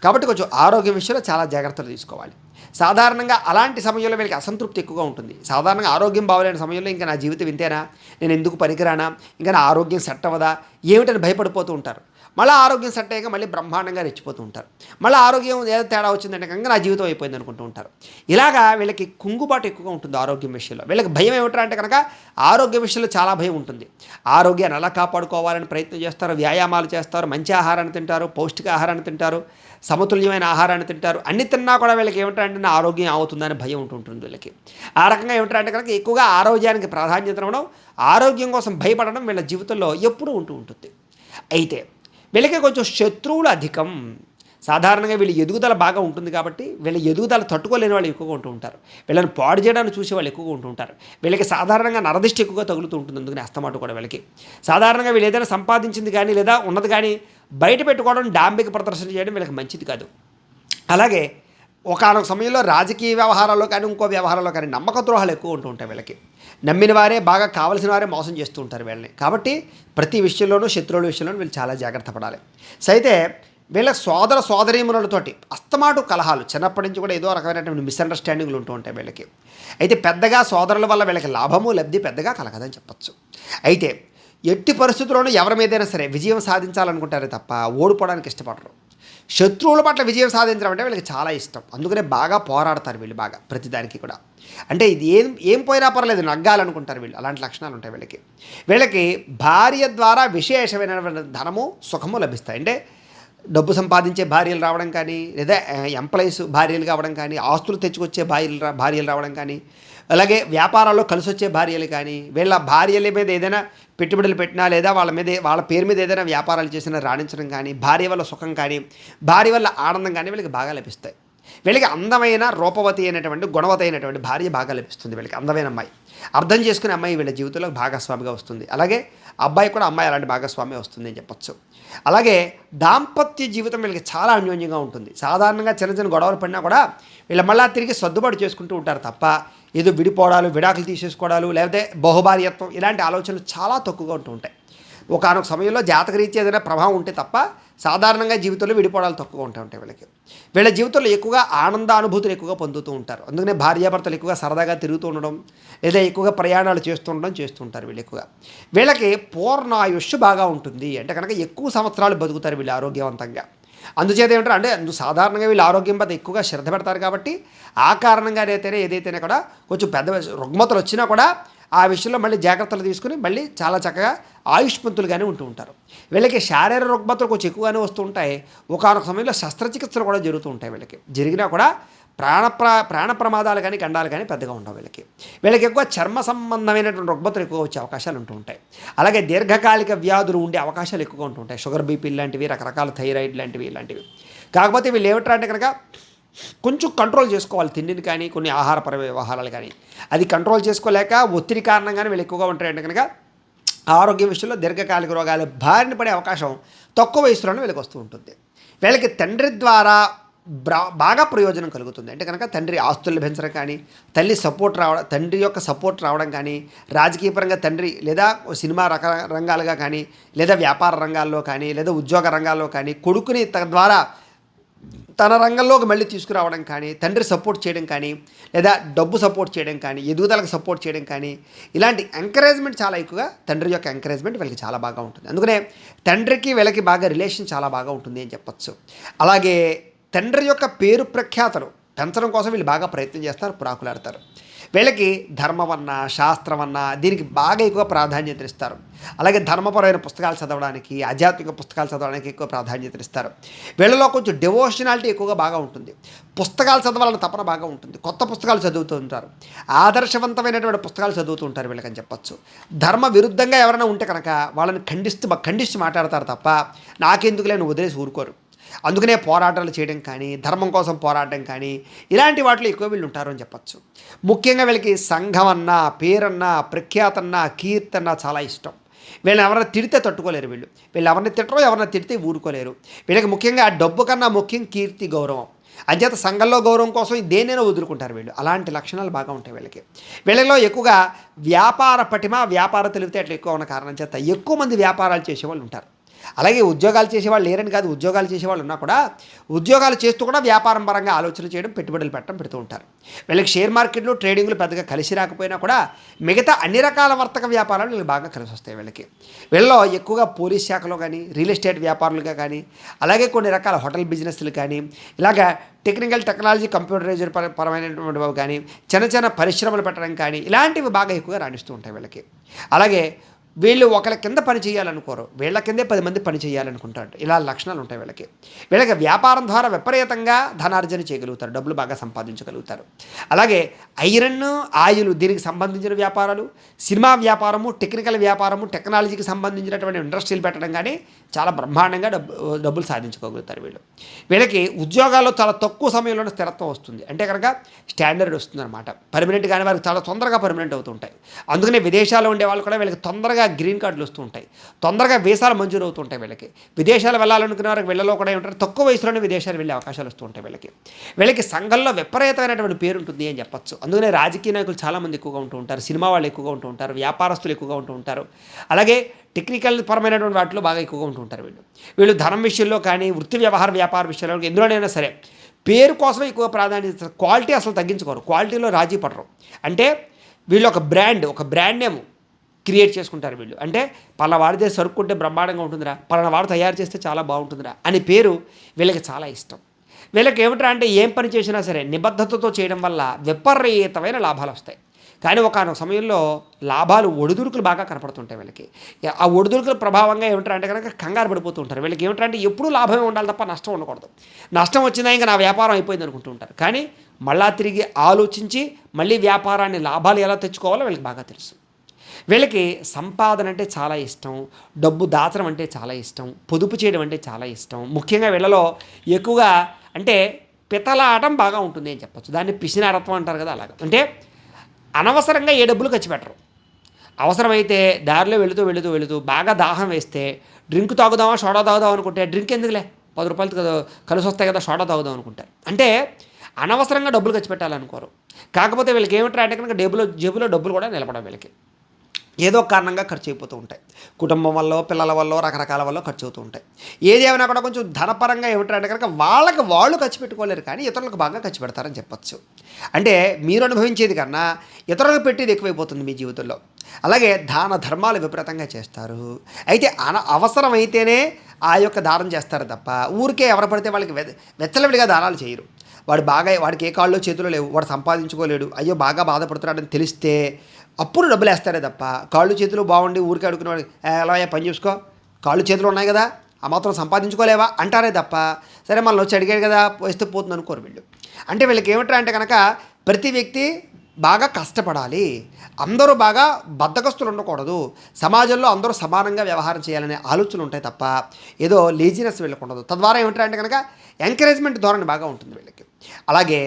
కాబట్టి కొంచెం ఆరోగ్య విషయంలో చాలా జాగ్రత్తలు తీసుకోవాలి. సాధారణంగా అలాంటి సమయంలో వీళ్ళకి అసంతృప్తి ఎక్కువగా ఉంటుంది. సాధారణంగా ఆరోగ్యం బాగోలేని సమయంలో ఇంకా నా జీవితం ఇంతేనా, నేను ఎందుకు పనికిరానా, ఇంకా నా ఆరోగ్యం సెట్ అవ్వదా, ఏమిటని భయపడిపోతూ ఉంటారు. మళ్ళీ ఆరోగ్యం సెట్ అయ్యాక మళ్ళీ బ్రహ్మాండంగా రెచ్చిపోతూ ఉంటారు. మళ్ళీ ఆరోగ్యం ఏదో తేడా వచ్చిందంటే కనుక నా జీవితం అయిపోయింది అనుకుంటూ ఉంటారు. ఇలాగా వీళ్ళకి కుంగుబాటు ఎక్కువగా ఉంటుంది ఆరోగ్యం విషయంలో. వీళ్ళకి భయం ఏమిటంటే కనుక ఆరోగ్య విషయంలో చాలా భయం ఉంటుంది. ఆరోగ్యాన్ని ఎలా కాపాడుకోవాలని ప్రయత్నం చేస్తారు, వ్యాయామాలు చేస్తారు, మంచి ఆహారాన్ని తింటారు, పౌష్టిక ఆహారాన్ని తింటారు, సమతుల్యమైన ఆహారాన్ని తింటారు. అన్ని తిన్నా కూడా వీళ్ళకి ఏమిటంటే నా ఆరోగ్యం అవుతుందని భయం ఉంటుంటుంది వీళ్ళకి. ఆ రకంగా ఏమిటంటే కనుక ఎక్కువగా ఆరోగ్యానికి ప్రాధాన్యత ఇవ్వడం, ఆరోగ్యం కోసం భయపడడం వీళ్ళ జీవితంలో ఎప్పుడూ ఉంటుంది. అయితే వీళ్ళకి కొంచెం శత్రువులు అధికం. సాధారణంగా వీళ్ళ ఎదుగుదల బాగా ఉంటుంది కాబట్టి వీళ్ళ ఎదుగుదల తట్టుకోలేని వాళ్ళు ఎక్కువగా ఉంటూ ఉంటారు. వీళ్ళని పాడు చేయడానికి చూసే వాళ్ళు ఎక్కువగా ఉంటూ ఉంటారు. వీళ్ళకి సాధారణంగా నరదిష్టి ఎక్కువగా తగులుతూ ఉంటుంది. అందుకని అస్తమాట కూడా వీళ్ళకి సాధారణంగా వీళ్ళు ఏదైనా సంపాదించింది కానీ లేదా ఉన్నది కానీ బయట పెట్టుకోవడం, డాంబిక ప్రదర్శన చేయడం వీళ్ళకి మంచిది కాదు. అలాగే ఒకానొక సమయంలో రాజకీయ వ్యవహారాల్లో కానీ ఇంకో వ్యవహారాల్లో కానీ నమ్మక ద్రోహాలు ఎక్కువ ఉంటూ ఉంటాయి వీళ్ళకి. నమ్మిన వారే, బాగా కావలసిన వారే మోసం చేస్తూ ఉంటారు వీళ్ళని. కాబట్టి ప్రతి విషయంలోనూ శత్రువుల విషయంలోనూ వీళ్ళు చాలా జాగ్రత్త పడాలి. అయితే వీళ్ళ సోదర సోదరీమణులతోటి అస్తమాటు కలహాలు, చిన్నప్పటి నుంచి కూడా ఏదో రకమైనటువంటి మిస్అండర్స్టాండింగ్లు ఉంటూ ఉంటాయి వీళ్ళకి. అయితే పెద్దగా సోదరుల వల్ల వీళ్ళకి లాభము లబ్ధి పెద్దగా కలగదని చెప్పచ్చు. అయితే ఎట్టి పరిస్థితుల్లోనూ ఎవరి మీదైనా సరే విజయం సాధించాలనుకుంటారే తప్ప ఓడిపోవడానికి ఇష్టపడరు. శత్రువుల పట్ల విజయం సాధించడం అంటే వీళ్ళకి చాలా ఇష్టం. అందుకనే బాగా పోరాడతారు వీళ్ళు, బాగా ప్రతిదానికి కూడా. అంటే ఇది ఏం పోయినా పర్లేదు నగ్గాలనుకుంటారు వీళ్ళు. అలాంటి లక్షణాలు ఉంటాయి వీళ్ళకి. వీళ్ళకి భార్య ద్వారా విశేషమైన ధనము సుఖము లభిస్తాయి. అంటే డబ్బు సంపాదించే భార్యలు రావడం కానీ, లేదా ఎంప్లాయీస్ భార్యలు కావడం కానీ, ఆస్తులు తెచ్చుకొచ్చే భార్యలు రావడం కానీ, అలాగే వ్యాపారాల్లో కలిసి వచ్చే భార్యలు కానీ, వీళ్ళ భార్యల మీద ఏదైనా పెట్టుబడులు పెట్టినా లేదా వాళ్ళ పేరు మీద ఏదైనా వ్యాపారాలు చేసినా రాణించడం కానీ, భార్య వల్ల సుఖం కానీ, భార్య వల్ల ఆనందం కానీ వీళ్ళకి బాగా లభిస్తాయి. వీళ్ళకి అందమైన రూపవతి అయినటువంటి గుణవతి అయినటువంటి భార్య బాగా లభిస్తుంది. వీళ్ళకి అందమైన అమ్మాయి, అర్థం చేసుకునే అమ్మాయి వీళ్ళ జీవితంలో భాగస్వామిగా వస్తుంది. అలాగే అబ్బాయి కూడా అమ్మాయి అలాంటి భాగస్వామి వస్తుంది అని చెప్పచ్చు. అలాగే దాంపత్య జీవితం వీళ్ళకి చాలా అన్యోన్యంగా ఉంటుంది. సాధారణంగా చిన్న చిన్న గొడవలు పడినా కూడా వీళ్ళు మళ్ళీ తిరిగి సర్దుబాటు చేసుకుంటూ ఉంటారు తప్ప ఏదో విడిపోవడాలు, విడాకులు తీసేసుకోవడాలు, లేకపోతే బహుభార్యత్వం ఇలాంటి ఆలోచనలు చాలా తక్కువగా ఉంటూ ఉంటాయి. ఒకనొక సమయంలో జాతకరీత్యా ఏదైనా ప్రభావం ఉంటే తప్ప సాధారణంగా జీవితంలో విడిపోవడాలు తక్కువగా ఉంటాయి వీళ్ళకి. వీళ్ళ జీవితంలో ఎక్కువగా ఆనంద అనుభూతులు ఎక్కువగా పొందుతూ ఉంటారు. అందుకనే భార్యాభర్తలు ఎక్కువగా సరదాగా తిరుగుతూ ఉండడం, లేదా ఎక్కువగా ప్రయాణాలు చేస్తుంటారు వీళ్ళు ఎక్కువగా. వీళ్ళకి పూర్ణాయుష్ బాగా ఉంటుంది. అంటే కనుక ఎక్కువ సంవత్సరాలు బతుకుతారు వీళ్ళు ఆరోగ్యవంతంగా. అందుచేత ఏమంటారు అంటే సాధారణంగా వీళ్ళు ఆరోగ్యం పట్ల ఎక్కువగా శ్రద్ధ పెడతారు కాబట్టి ఆ కారణంగా ఏదైతేనే కూడా కొంచెం పెద్ద రుగ్మతలు వచ్చినా కూడా ఆ విషయంలో మళ్ళీ జాగ్రత్తలు తీసుకుని మళ్ళీ చాలా చక్కగా ఆయుష్మంతులుగానే ఉంటూ ఉంటారు. వీళ్ళకి శారీరక రుగ్మతలు కొంచెం ఎక్కువగానే వస్తూ ఉంటాయి. ఒకనొక సమయంలో శస్త్రచికిత్సలు కూడా జరుగుతూ ఉంటాయి. వీళ్ళకి జరిగినా కూడా ప్రాణ ప్రమాదాలు కానీ గండాలు కానీ పెద్దగా ఉండవు. వీళ్ళకి ఎక్కువ చర్మ సంబంధమైనటువంటి రుగ్మతలు ఎక్కువ వచ్చే అవకాశాలు ఉంటూ ఉంటాయి. అలాగే దీర్ఘకాలిక వ్యాధులు ఉండే అవకాశాలు ఎక్కువగా ఉంటూ ఉంటాయి. షుగర్ బీపీ లాంటివి, రకరకాల థైరాయిడ్ లాంటివి ఇలాంటివి. కాకపోతే వీళ్ళు ఏమిటంటే కనుక కొంచెం కంట్రోల్ చేసుకోవాలి తిండిని కానీ, కొన్ని ఆహారపర వ్యవహారాలు కానీ. అది కంట్రోల్ చేసుకోలేక ఒత్తిడి కారణంగానే వీళ్ళు ఎక్కువగా ఉంటాయంటే కనుక ఆరోగ్య విషయంలో దీర్ఘకాలిక రోగాలు బారిన పడే అవకాశం తక్కువ వయసులోనే వీళ్ళకి వస్తూ ఉంటుంది. వీళ్ళకి తండ్రి ద్వారా బాగా ప్రయోజనం కలుగుతుంది. అంటే కనుక తండ్రి ఆస్తులు లభించడం కానీ, తండ్రి యొక్క సపోర్ట్ రావడం కానీ, రాజకీయపరంగా తండ్రి లేదా సినిమా రంగాలుగా కానీ, లేదా వ్యాపార రంగాల్లో కానీ, లేదా ఉద్యోగ రంగాల్లో కానీ కొడుకుని ద్వారా తన రంగంలోకి మళ్ళీ తీసుకురావడం కానీ, తండ్రి సపోర్ట్ చేయడం కానీ, లేదా డబ్బు సపోర్ట్ చేయడం కానీ, ఎదుగుదలకు సపోర్ట్ చేయడం కానీ, ఇలాంటి ఎంకరేజ్మెంట్ చాలా ఎక్కువగా తండ్రి యొక్క ఎంకరేజ్మెంట్ వీళ్ళకి చాలా బాగా ఉంటుంది. అందుకనే తండ్రికి వీళ్ళకి బాగా రిలేషన్ చాలా బాగా ఉంటుంది అని చెప్పచ్చు. అలాగే తండ్రి యొక్క పేరు ప్రఖ్యాతలు పెంచడం కోసం వీళ్ళు బాగా ప్రయత్నం చేస్తారు, ప్రాకులాడతారు. వీళ్ళకి ధర్మమన్న శాస్త్రమన్న దీనికి బాగా ఎక్కువ ప్రాధాన్యత ఇస్తారు. అలాగే ధర్మపరమైన పుస్తకాలు చదవడానికి, ఆధ్యాత్మిక పుస్తకాలు చదవడానికి ఎక్కువ ప్రాధాన్యత ఇస్తారు. వీళ్ళలో కొంచెం డివోషనాలిటీ ఎక్కువగా బాగా ఉంటుంది. పుస్తకాలు చదవాలని తపన బాగా ఉంటుంది. కొత్త పుస్తకాలు చదువుతూ ఉంటారు. ఆదర్శవంతమైనటువంటి పుస్తకాలు చదువుతూ ఉంటారు వీళ్ళకని చెప్పచ్చు. ధర్మ విరుద్ధంగా ఎవరైనా ఉంటే కనుక వాళ్ళని ఖండిస్తూ మాట్లాడతారు తప్ప నాకెందుకులే నువ్వు వదిలేసి ఊరుకోరు. అందుకనే పోరాటాలు చేయడం కానీ, ధర్మం కోసం పోరాటం కానీ, ఇలాంటి వాటిలో ఎక్కువ వీళ్ళు ఉంటారు అని చెప్పచ్చు. ముఖ్యంగా వీళ్ళకి సంఘం అన్నా, పేరన్నా, ప్రఖ్యాతన్నా, కీర్తన్నా చాలా ఇష్టం. వీళ్ళని ఎవరైనా తిడితే తట్టుకోలేరు. వీళ్ళు ఎవరిని తిట్టరో, ఎవరైనా తిడితే ఊరుకోలేరు. వీళ్ళకి ముఖ్యంగా డబ్బు కన్నా ముఖ్యం కీర్తి, గౌరవం. అంచేత సంఘంలో గౌరవం కోసం దేనైనా వదులుకుంటారు వీళ్ళు. అలాంటి లక్షణాలు బాగా ఉంటాయి వీళ్ళకి. వీళ్ళలో ఎక్కువగా వ్యాపార పటిమ, వ్యాపార తెలివితేటలు ఎక్కువ ఉన్న కారణం చేత ఎక్కువ మంది వ్యాపారాలు చేసేవాళ్ళు ఉంటారు. అలాగే ఉద్యోగాలు చేసేవాళ్ళు లేరని కాదు, ఉద్యోగాలు చేసేవాళ్ళు ఉన్నా కూడా ఉద్యోగాలు చేస్తూ కూడా వ్యాపారం పరంగా ఆలోచన చేయడం, పెట్టుబడులు పెడుతూ ఉంటారు. వీళ్ళకి షేర్ మార్కెట్లు, ట్రేడింగ్లు పెద్దగా కలిసి రాకపోయినా కూడా మిగతా అన్ని రకాల వర్తక వ్యాపారాలు వీళ్ళకి బాగా కలిసి వస్తాయి. వీళ్ళలో ఎక్కువగా పోలీస్ శాఖలో కానీ, రియల్ ఎస్టేట్ వ్యాపారులుగా కానీ, అలాగే కొన్ని రకాల హోటల్ బిజినెస్లు కానీ, ఇలాగా టెక్నాలజీ, కంప్యూటరైజర్ పరమైనటువంటి కానీ, చిన్న పరిశ్రమలు పెట్టడం కానీ, ఇలాంటివి బాగా ఎక్కువగా రాణిస్తూ ఉంటాయి వీళ్ళకి. అలాగే వీళ్ళు ఒకరి కింద పని చేయాలనుకోరు, వీళ్ళ కిందే 10 మంది పని చేయాలనుకుంటారు. ఇలా లక్షణాలు ఉంటాయి వీళ్ళకి వ్యాపారం ద్వారా విపరీతంగా ధనార్జన చేయగలుగుతారు, డబ్బులు బాగా సంపాదించగలుగుతారు. అలాగే ఐరన్, ఆయిల్ దీనికి సంబంధించిన వ్యాపారాలు, సినిమా వ్యాపారము, టెక్నికల్ వ్యాపారము, టెక్నాలజీకి సంబంధించినటువంటి ఇండస్ట్రీలు పెట్టడం కానీ చాలా బ్రహ్మాండంగా డబ్బులు సాధించుకోగలుగుతారు వీళ్ళకి ఉద్యోగాల్లో చాలా తక్కువ సమయంలోనే స్థిరత్వం వస్తుంది. అంటే కనుక స్టాండర్డ్ వస్తుందన్నమాట. పర్మనెంట్ కానీ వారికి చాలా తొందరగా పర్మనెంట్ అవుతుంటాయి. అందుకనే విదేశాల్లో ఉండే వాళ్ళు కూడా వీళ్ళకి తొందరగా గ్రీన్ కార్డులు వస్తూ ఉంటాయి, తొందరగా వీసాలు మంజూరు అవుతూ ఉంటాయి. విదేశాలు వెళ్ళాలనుకునే వారికి వీళ్ళలో కూడా ఏమంటారు, తక్కువ వయసులోనే విదేశాలు వెళ్ళే అవకాశాలు వస్తూ ఉంటాయి. వీళ్ళకి సంఘంలో విపరీతమైనటువంటి పేరు ఉంటుంది అని చెప్పచ్చు. అందుకనే రాజకీయ నాయకులు చాలామంది ఎక్కువగా ఉంటూ ఉంటారు, సినిమా వాళ్ళు ఎక్కువగా ఉంటూ ఉంటారు, వ్యాపారస్తులు ఎక్కువగా ఉంటూ ఉంటారు. అలాగే టెక్నికల్ పరమైనటువంటి వాటిలో బాగా ఎక్కువగా ఉంటూ ఉంటారు. వీళ్ళు ధనం విషయంలో కానీ, వృత్తి వ్యవహార వ్యాపార విషయంలో ఎందులోనైనా సరే పేరు కోసమే ఎక్కువ ప్రాధాన్యత ఇస్తారు. క్వాలిటీ అసలు తగ్గించుకోరు, క్వాలిటీలో రాజీ పడరు. అంటే వీళ్ళు ఒక బ్రాండ్ నేమ్ క్రియేట్ చేసుకుంటారు అంటే పలానా వాడితే సరుక్కుంటే బ్రహ్మాండంగా ఉంటుందిరా, పలానా వాడు తయారు చేస్తే చాలా బాగుంటుందిరా అని పేరు వీళ్ళకి చాలా ఇష్టం. వీళ్ళకి ఏమిట్రా అంటే ఏం పని చేసినా సరే నిబద్ధతతో చేయడం వల్ల విపరీతమైన లాభాలు వస్తాయి. కానీ ఒకనొక సమయంలో లాభాలు ఒడిదుడుకులు బాగా కనపడుతుంటాయి వీళ్ళకి. ఆ ఒడిదుడుకుల ప్రభావంగా ఏమిటంటే అంటే కనుక కంగారు పడిపోతూ ఉంటారు. వీళ్ళకి ఏమిటంటే ఎప్పుడూ లాభమే ఉండాలి తప్ప నష్టం ఉండకూడదు. నష్టం వచ్చిందా ఇంకా నా వ్యాపారం అయిపోయింది అనుకుంటూ ఉంటారు. కానీ మళ్ళా తిరిగి ఆలోచించి మళ్ళీ వ్యాపారాన్ని లాభాలు ఎలా తెచ్చుకోవాలో వీళ్ళకి బాగా తెలుసు. వీళ్ళకి సంపాదన అంటే చాలా ఇష్టం, డబ్బు దాచడం అంటే చాలా ఇష్టం, పొదుపు చేయడం అంటే చాలా ఇష్టం. ముఖ్యంగా వీళ్ళలో ఎక్కువగా అంటే పితలాటం బాగా ఉంటుంది అని చెప్పచ్చు. దాన్ని పిసినారత్వం అంటారు కదా, అలాగా. అంటే అనవసరంగా ఏ డబ్బులు ఖర్చు పెట్టరు. అవసరమైతే దారిలో వెళుతూ బాగా దాహం వేస్తే డ్రింక్ తాగుదామా, సోడా తాగుదాం అనుకుంటే డ్రింక్ ఎందుకులే 10 రూపాయలు కలిసి వస్తాయి కదా, సోడా తాగుదాం అనుకుంటారు. అంటే అనవసరంగా డబ్బులు ఖర్చు పెట్టాలనుకోరు. కాకపోతే వీళ్ళకి ఏమిటంటే అంటే కనుక జేబులో డబ్బులు కూడా నిలబడం వీళ్ళకి ఏదో కారణంగా ఖర్చు అయిపోతూ ఉంటాయి. కుటుంబం వల్ల, పిల్లల వల్ల, రకరకాల వల్ల ఖర్చు అవుతూ ఉంటాయి. ఏది ఏమైనా కూడా కొంచెం ధనపరంగా ఏమిటంటే కనుక వాళ్ళు ఖర్చు పెట్టుకోలేరు, కానీ ఇతరులకు బాగా ఖర్చు పెడతారని చెప్పచ్చు. అంటే మీరు అనుభవించేది కన్నా ఇతరులకు పెట్టేది ఎక్కువైపోతుంది మీ జీవితంలో. అలాగే దాన ధర్మాలు విపరీతంగా చేస్తారు. అయితే అవసరమైతేనే ఆ యొక్క దానం చేస్తారు తప్ప ఊరికే ఎవరు పడితే వాళ్ళకి వెచ్చలవిడిగా దానాలు చేయరు. వాడికి ఏ కాళ్ళలో చేతులు లేవు, వాడు సంపాదించుకోలేడు, అయ్యో బాగా బాధపడుతున్నాడని తెలిస్తే అప్పుడు డబ్బులు వేస్తారే తప్ప కాళ్ళు చేతులు బాగుండి ఊరికే అడుగుకునేవాడు ఎలా పని చూసుకో, కాళ్ళు చేతులు ఉన్నాయి కదా, ఆ మాత్రం సంపాదించుకోలేవా అంటారే తప్ప సరే మనల్ని వచ్చి అడిగాడు కదా వేస్తే పోతుంది అనుకోరు వీళ్ళు. అంటే వీళ్ళకి ఏమిటంటే అంటే కనుక ప్రతి వ్యక్తి బాగా కష్టపడాలి, అందరూ బాగా బద్ధకస్తులు ఉండకూడదు, సమాజంలో అందరూ సమానంగా వ్యవహారం చేయాలనే ఆలోచనలు ఉంటాయి తప్ప ఏదో లేజినెస్ వీళ్ళకు ఉండదు. తద్వారా ఏమిటంటే కనుక ఎంకరేజ్మెంట్ ధోరణి బాగా ఉంటుంది వీళ్ళకి. అలాగే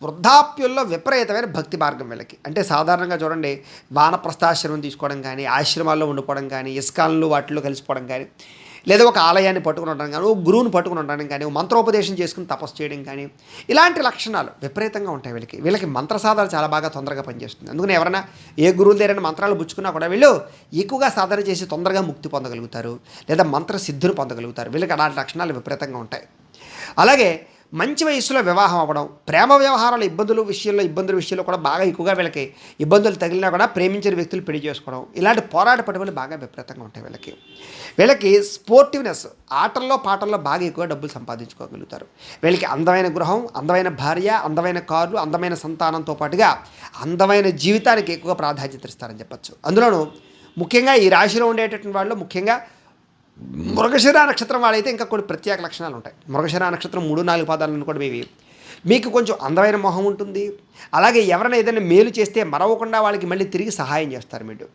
వృద్ధాప్యంలో విపరీతమైన భక్తి మార్గం వీళ్ళకి. అంటే సాధారణంగా చూడండి, వానప్రస్థాశ్రమం తీసుకోవడం కానీ, ఆశ్రమాల్లో ఉండిపోవడం కానీ, ఇస్కాన్లు వాటిల్లో కలిసిపోవడం కానీ, లేదా ఒక ఆలయాన్ని పట్టుకుని ఉండడం కానీ, ఒక గురువుని పట్టుకుని ఉండడం కానీ, మంత్రోపదేశం చేసుకుని తపస్సు చేయడం కానీ, ఇలాంటి లక్షణాలు విపరీతంగా ఉంటాయి వీళ్ళకి మంత్ర సాధన చాలా బాగా తొందరగా పనిచేస్తుంది. అందుకని ఎవరైనా ఏ గురువుల దగ్గర మంత్రాలు పుచ్చుకున్నా కూడా వీళ్ళు ఎక్కువగా సాధన చేసి తొందరగా ముక్తి పొందగలుగుతారు, లేదా మంత్ర సిద్ధిని పొందగలుగుతారు. వీళ్ళకి అలాంటి లక్షణాలు విపరీతంగా ఉంటాయి. అలాగే మంచి వయసులో వివాహం అవ్వడం, ప్రేమ వ్యవహారాల ఇబ్బందుల విషయంలో కూడా బాగా ఎక్కువగా వీళ్ళకి ఇబ్బందులు తగిలినా కూడా ప్రేమించిన వ్యక్తులు పెళ్లి చేసుకోవడం, ఇలాంటి పోరాట పట్టుబడులు బాగా విపరీతంగా ఉంటాయి వీళ్ళకి స్పోర్టివ్నెస్, ఆటల్లో పాటల్లో బాగా ఎక్కువ డబ్బులు సంపాదించుకోగలుగుతారు. వీళ్ళకి అందమైన గృహం, అందమైన భార్య, అందమైన కార్లు, అందమైన సంతానంతో పాటుగా అందమైన జీవితానికి ఎక్కువగా ప్రాధాన్యత ఇస్తారని చెప్పచ్చు. అందులోనూ ముఖ్యంగా ఈ రాశిలో ఉండేటటువంటి వాళ్ళు ముఖ్యంగా మృగశిర నక్షత్రం వాళ్ళైతే ఇంకా కొన్ని ప్రత్యేక లక్షణాలు ఉంటాయి. మృగశిర నక్షత్రం 3-4 పాదాలను కూడా మీకు కొంచెం అందమైన మొహం ఉంటుంది. అలాగే ఎవరైనా ఏదైనా మేలు చేస్తే మరవకుండా వాళ్ళకి మళ్ళీ తిరిగి సహాయం చేస్తారు మీరు.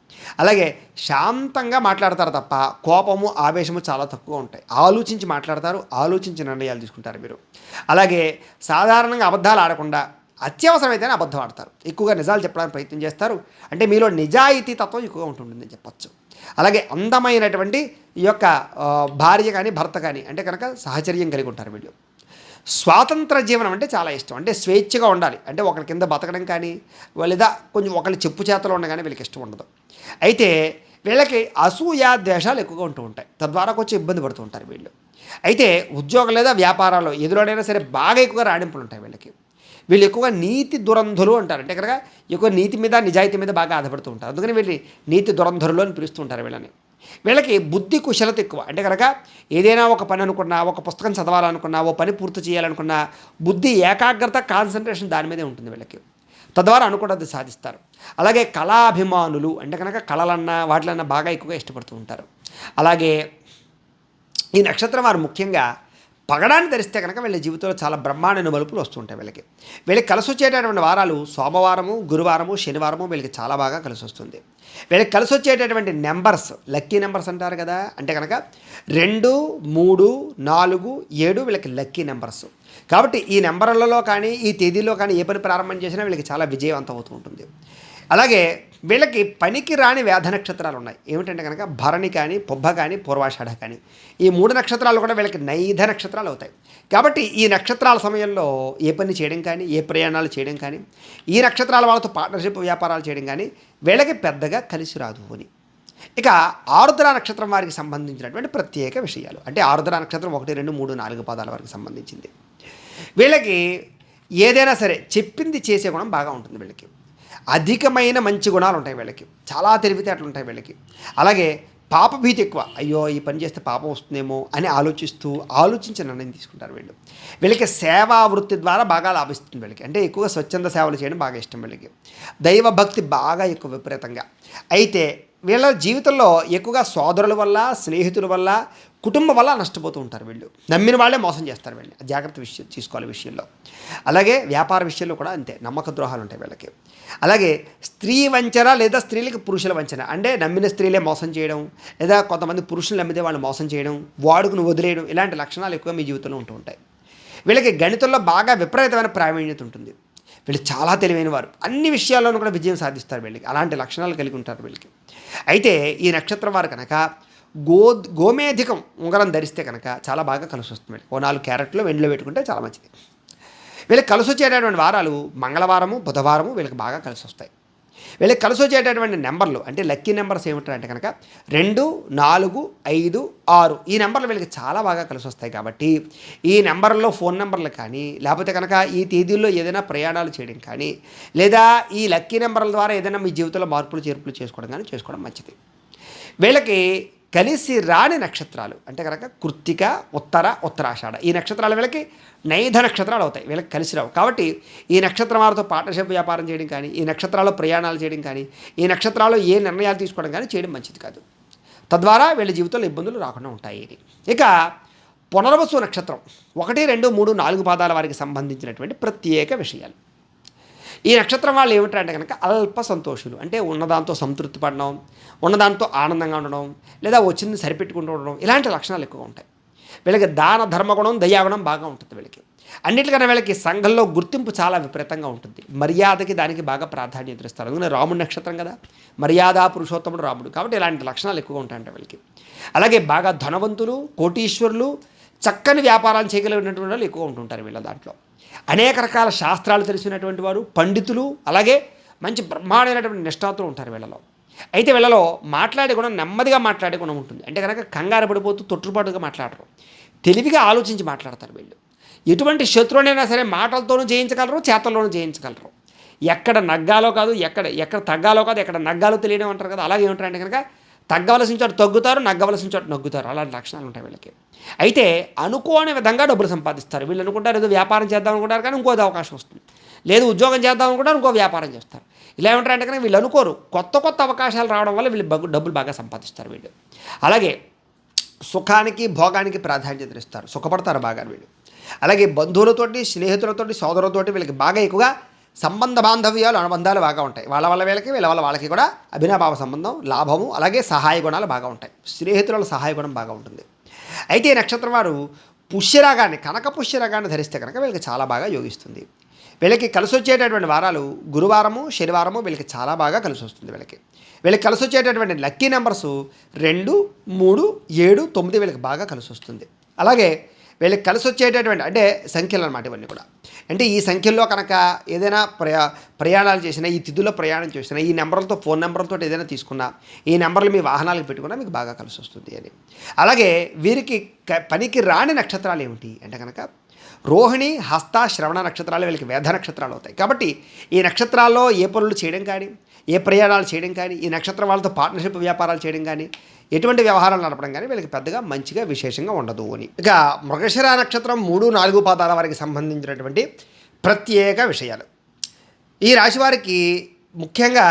అలాగే శాంతంగా మాట్లాడతారు తప్ప కోపము ఆవేశము చాలా తక్కువ ఉంటాయి. ఆలోచించి మాట్లాడతారు, ఆలోచించి నిర్ణయాలు తీసుకుంటారు మీరు. అలాగే సాధారణంగా అబద్ధాలు ఆడకుండా అత్యవసరమైతేనే అబద్ధం ఆడతారు. ఎక్కువగా నిజాలు చెప్పడానికి ప్రయత్నం చేస్తారు. అంటే మీలో నిజాయితీ తత్వం ఎక్కువగా ఉంటుందని చెప్పచ్చు. అలాగే అందమైనటువంటి ఈ యొక్క భార్య కానీ భర్త కానీ అంటే కనుక సహచర్యం కలిగి ఉంటారు వీళ్ళు. స్వాతంత్ర జీవనం అంటే చాలా ఇష్టం. అంటే స్వేచ్ఛగా ఉండాలి. అంటే ఒకరి కింద బతకడం కానీ లేదా కొంచెం ఒకరి చెప్పు చేతలో ఉండగానే వీళ్ళకి ఇష్టం ఉండదు. అయితే వీళ్ళకి అసూయ ద్వేషాలు ఎక్కువగా ఉంటూ ఉంటాయి. తద్వారా కొంచెం ఇబ్బంది పడుతూ ఉంటారు వీళ్ళు. అయితే ఉద్యోగం లేదా వ్యాపారాల్లో ఎదురుడైనా సరే బాగా ఎక్కువగా రాణింపులు ఉంటాయి వీళ్ళు ఎక్కువగా నీతి దురంధులు అంటారు. అంటే కనుక ఎక్కువ నీతి మీద నిజాయితీ మీద బాగా ఆధారపడుతూ ఉంటారు. అందుకని వీళ్ళని నీతి దురంధరులు అని పిలుస్తూ ఉంటారు వీళ్ళకి బుద్ధి కుశలత ఎక్కువ. అంటే కనుక ఏదైనా ఒక పని అనుకున్నా, ఒక పుస్తకం చదవాలనుకున్నా, ఓ పని పూర్తి చేయాలనుకున్నా బుద్ధి ఏకాగ్రత, కాన్సన్ట్రేషన్ దాని మీదే ఉంటుంది వీళ్ళకి. తద్వారా అనుకున్నది సాధిస్తారు. అలాగే కళాభిమానులు అంటే కనుక కళలన్నా వాటిలన్నా బాగా ఎక్కువగా ఇష్టపడుతూ ఉంటారు. అలాగే ఈ నక్షత్రం వారు ముఖ్యంగా పగడాన్ని ధరిస్తే కనుక వీళ్ళ జీవితంలో చాలా బ్రహ్మాండమైన మలుపులు వస్తుంటాయి వీళ్ళకి కలిసి వచ్చేటటువంటి వారాలు సోమవారము, గురువారము, శనివారము వీళ్ళకి చాలా బాగా కలిసి వస్తుంది. వీళ్ళకి కలిసి వచ్చేటటువంటి నెంబర్స్ లక్కీ నెంబర్స్ అంటారు కదా, అంటే కనుక 2, 3, 4, 7 వీళ్ళకి లక్కీ నెంబర్స్. కాబట్టి ఈ నెంబర్లలో కానీ ఈ తేదీలో కానీ ఏ పని ప్రారంభం చేసినా వీళ్ళకి చాలా విజయవంతం అవుతూ ఉంటుంది. అలాగే వీళ్ళకి పనికి రాని వేధ నక్షత్రాలు ఉన్నాయి. ఏమిటంటే కనుక భరణి కానీ, పుబ్బ కానీ, పూర్వాషాఢ కానీ ఈ 3 నక్షత్రాలు కూడా వీళ్ళకి నైధ నక్షత్రాలు అవుతాయి. కాబట్టి ఈ నక్షత్రాల సమయంలో ఏ పని చేయడం కానీ, ఏ ప్రయాణాలు చేయడం కానీ, ఈ నక్షత్రాల వాళ్ళతో పార్ట్నర్షిప్ వ్యాపారాలు చేయడం కానీ వీళ్ళకి పెద్దగా కలిసి రాదు అని. ఇక ఆరుద్ర నక్షత్రం వారికి సంబంధించినటువంటి ప్రత్యేక విషయాలు. అంటే ఆరుద్ర నక్షత్రం 1, 2, 3, 4 పాదాల వారికి సంబంధించింది. వీళ్ళకి ఏదైనా సరే చెప్పింది చేసే గుణం బాగా ఉంటుంది వీళ్ళకి. అధికమైన మంచి గుణాలు ఉంటాయి వీళ్ళకి. చాలా తెలివితేటలు ఉంటాయి వీళ్ళకి. అలాగే పాపభీతి ఎక్కువ. అయ్యో ఈ పని చేస్తే పాపం వస్తుందేమో అని ఆలోచించి నిర్ణయం తీసుకుంటారు వీళ్ళకి సేవా వృత్తి ద్వారా బాగా లాభిస్తుంది వీళ్ళకి. అంటే ఎక్కువగా స్వచ్ఛంద సేవలు చేయడం బాగా ఇష్టం వీళ్ళకి. దైవభక్తి బాగా ఎక్కువ విపరీతంగా. అయితే వీళ్ళ జీవితంలో ఎక్కువగా సోదరుల వల్ల, స్నేహితుల వల్ల, కుటుంబం వల్ల నష్టపోతూ ఉంటారు వీళ్ళు. నమ్మిన వాళ్ళే మోసం చేస్తారు వీళ్ళని. జాగ్రత్త తీసుకోవాలి విషయంలో. అలాగే వ్యాపార విషయంలో కూడా అంతే, నమ్మక ద్రోహాలు ఉంటాయి వీళ్ళకి. అలాగే స్త్రీ వంచన లేదా స్త్రీలకు పురుషుల వంచన, అంటే నమ్మిన స్త్రీలే మోసం చేయడం, లేదా కొంతమంది పురుషులు నమ్మితే వాళ్ళు మోసం చేయడం, వాడుకుని వదిలేయడం, ఇలాంటి లక్షణాలు ఎక్కువ మీ జీవితంలో ఉంటూ ఉంటాయి. వీళ్ళకి గణితంలో బాగా విపరీతమైన ప్రావీణ్యత ఉంటుంది. వీళ్ళు చాలా తెలివైన వారు. అన్ని విషయాల్లోనూ కూడా విజయం సాధిస్తారు వీళ్ళకి. అలాంటి లక్షణాలు కలిగి ఉంటారు వీళ్ళకి. అయితే ఈ నక్షత్రం వారు కనుక గోమేధికం ఉంగరం ధరిస్తే కనుక చాలా బాగా కలిసి వస్తుంది వీళ్ళకి. 4 క్యారెట్లు వెండిలో పెట్టుకుంటే చాలా మంచిది. వీళ్ళకి కలిసి వచ్చేటటువంటి వారాలు మంగళవారము, బుధవారము వీళ్ళకి బాగా కలిసి వస్తాయి. వీళ్ళకి కలిసి వచ్చేటటువంటి నెంబర్లు అంటే లక్కీ నెంబర్స్ ఏమిటంటే కనుక 2, 4, 5, 6 ఈ నెంబర్లు వీళ్ళకి చాలా బాగా కలిసి వస్తాయి. కాబట్టి ఈ నెంబర్లో ఫోన్ నెంబర్లు కానీ, లేకపోతే కనుక ఈ తేదీల్లో ఏదైనా ప్రయాణాలు చేయడం కానీ, లేదా ఈ లక్కీ నెంబర్ల ద్వారా ఏదైనా మీ జీవితంలో మార్పులు చేర్పులు చేసుకోవడం కానీ చేసుకోవడం మంచిది. వీళ్ళకి కలిసి రాని నక్షత్రాలు అంటే కనుక కృత్తిక, ఉత్తరాషాఢ ఈ నక్షత్రాలు వీళ్ళకి నైధ నక్షత్రాలు అవుతాయి. వీళ్ళకి కలిసి రావు. కాబట్టి ఈ నక్షత్రం వారితో పార్ట్నర్షిప్ వ్యాపారం చేయడం కానీ, ఈ నక్షత్రాల్లో ప్రయాణాలు చేయడం కానీ, ఈ నక్షత్రాల్లో ఏ నిర్ణయాలు తీసుకోవడం కానీ చేయడం మంచిది కాదు. తద్వారా వీళ్ళ జీవితంలో ఇబ్బందులు రాకుండా ఉంటాయి. ఇక పునర్వసు నక్షత్రం 1, 2, 3, 4 పాదాల వారికి సంబంధించినటువంటి ప్రత్యేక విషయాలు. ఈ నక్షత్రం వాళ్ళు ఏమిటంటే కనుక అల్ప సంతోషులు. అంటే ఉన్నదాంతో సంతృప్తి పడడం, ఉన్నదాంతో ఆనందంగా ఉండడం, లేదా వచ్చింది సరిపెట్టుకుంటూ ఉండడం, ఇలాంటి లక్షణాలు ఎక్కువ ఉంటాయి. వీళ్ళకి దాన ధర్మగుణం, దయాగుణం బాగా ఉంటుంది వీళ్ళకి. అన్నిటికన్నా వీళ్ళకి సంఘంలో గుర్తింపు చాలా విపరీతంగా ఉంటుంది. మర్యాదకి దానికి బాగా ప్రాధాన్యత ఇస్తారు. అందుకని రాముడి నక్షత్రం కదా, మర్యాద పురుషోత్తముడు రాముడు. కాబట్టి ఇలాంటి లక్షణాలు ఎక్కువగా ఉంటాయంట వీళ్ళకి. అలాగే బాగా ధనవంతులు, కోటీశ్వరులు, చక్కని వ్యాపారాలు చేయగలిగినటువంటి వాళ్ళు ఎక్కువ ఉంటుంటారు వీళ్ళ దాంట్లో. అనేక రకాల శాస్త్రాలు తెలిసినటువంటి వారు, పండితులు, అలాగే మంచి బ్రహ్మాండమైనటువంటి నిష్ఠాతులు ఉంటారు వీళ్ళలో. అయితే వీళ్ళలో మాట్లాడే గుణం, నెమ్మదిగా మాట్లాడే గుణం ఉంటుంది. అంటే కనుక కంగారు పడిపోతూ తొట్టుపాటుగా మాట్లాడరు. తెలివిగా ఆలోచించి మాట్లాడతారు వీళ్ళు. ఎటువంటి శత్రువునైనా సరే మాటలతోనూ జయించగలరు, చేతల్లోనూ జయించగలరు. ఎక్కడ నగ్గాలో కాదు, ఎక్కడ తగ్గాలో కాదు, ఎక్కడ నగ్గాలో తెలియడం అంటారు కదా, అలాగే ఏమంటారంటే కనుక తగ్గవలసిన చోట తగ్గుతారు, నగ్గవలసిన చోట నగ్గుతారు. అలాంటి లక్షణాలు ఉంటాయి వీళ్ళకి. అయితే అనుకోని విధంగా డబ్బులు సంపాదిస్తారు. వీళ్ళు అనుకుంటారు ఏదో వ్యాపారం చేద్దాం అనుకుంటారు, కానీ ఇంకోది అవకాశం వస్తుంది. లేదు ఉద్యోగం చేద్దాం అనుకుంటారు, ఇంకో వ్యాపారం చేస్తారు. ఇలా ఏమంటారంటే కనుక వీళ్ళు అనుకోరు, కొత్త అవకాశాలు రావడం వల్ల వీళ్ళు డబ్బులు బాగా సంపాదిస్తారు వీళ్ళు. అలాగే సుఖానికి భోగానికి ప్రాధాన్యత ఇస్తారు, సుఖపడతారు బాగా వీళ్ళు. అలాగే బంధువులతోటి, స్నేహితులతోటి, సోదరులతోటి వీళ్ళకి బాగా ఎక్కువగా సంబంధ బాంధవ్యాలు, అనుబంధాలు బాగా ఉంటాయి. వాళ్ళ వల్ల వీళ్ళకి, వీళ్ళ వల్ల వాళ్ళకి కూడా అభినాభావ సంబంధం, లాభము, అలాగే సహాయ గుణాలు బాగా ఉంటాయి. స్నేహితుల సహాయ గుణం బాగా ఉంటుంది. అయితే ఈ నక్షత్రం వారు పుష్యరాగాన్ని, కనక పుష్యరాగాన్ని ధరిస్తే కనుక వీళ్ళకి చాలా బాగా యోగిస్తుంది. వీళ్ళకి కలిసి వచ్చేటటువంటి వారాలు గురువారము, శనివారము వీళ్ళకి చాలా బాగా కలిసి వస్తుంది. వీళ్ళకి కలిసి వచ్చేటటువంటి లక్కీ నెంబర్స్ 2, 3, 7, 9 వీళ్ళకి బాగా కలిసి వస్తుంది. అలాగే వీళ్ళకి కలిసి వచ్చేటటువంటి అంటే సంఖ్యలు అన్నమాట ఇవన్నీ కూడా. అంటే ఈ సంఖ్యల్లో కనుక ఏదైనా ప్రయాణాలు చేసినా, ఈ తిథుల్లో ప్రయాణం చేసినా, ఈ నెంబర్లతో ఫోన్ నెంబర్లతో ఏదైనా తీసుకున్నా, ఈ నెంబర్లు మీ వాహనాలకు పెట్టుకున్నా మీకు బాగా కలిసి వస్తుంది అని. అలాగే వీరికి పనికి రాని నక్షత్రాలు ఏమిటి అంటే కనుక రోహిణి, హస్త, శ్రవణ నక్షత్రాలు వీళ్ళకి వేద నక్షత్రాలు అవుతాయి. కాబట్టి ఈ నక్షత్రాల్లో ఏ పనులు చేయడం కానీ, ఏ ప్రయాణాలు చేయడం కానీ, ఈ నక్షత్రం వాళ్ళతో పార్ట్నర్షిప్ వ్యాపారాలు చేయడం కానీ, ఎటువంటి వ్యవహారాలు నడపడం కానీ వీళ్ళకి పెద్దగా మంచిగా విశేషంగా ఉండదు అని. ఇక మృగశిర నక్షత్రం 3, 4 పాదాల వారికి సంబంధించినటువంటి ప్రత్యేక విషయాలు. ఈ రాశి వారికి ముఖ్యంగా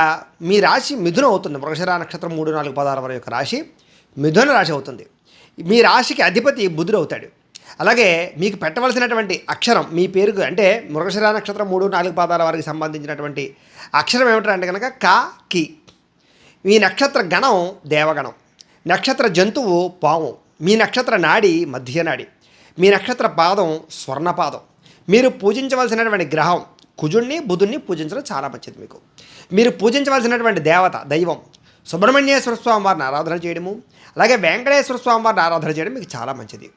మీ రాశి మిథునం అవుతుంది. మృగశిర నక్షత్రం 3, 4 పాదాల వారి యొక్క రాశి మిథున రాశి అవుతుంది. మీ రాశికి అధిపతి బుధుడు అవుతాడు. అలాగే మీకు పెట్టవలసినటువంటి అక్షరం మీ పేరుకు అంటే మృగశిర నక్షత్రం 3, 4 పాదాల వారికి సంబంధించినటువంటి అక్షరం ఏమిటంటే కనుక క, కి. మీ నక్షత్ర గణం దేవగణం, నక్షత్ర జంతువు పాము, మీ నక్షత్ర నాడి మధ్యనాడి, మీ నక్షత్ర పాదం స్వర్ణపాదం. మీరు పూజించవలసినటువంటి గ్రహం కుజుణ్ణి, బుధుణ్ణి పూజించడం చాలా మంచిది మీకు. మీరు పూజించవలసినటువంటి దేవత దైవం సుబ్రహ్మణ్యేశ్వర స్వామి వారిని ఆరాధన చేయడము, అలాగే వెంకటేశ్వర స్వామి వారిని ఆరాధన చేయడం మీకు చాలా మంచిది.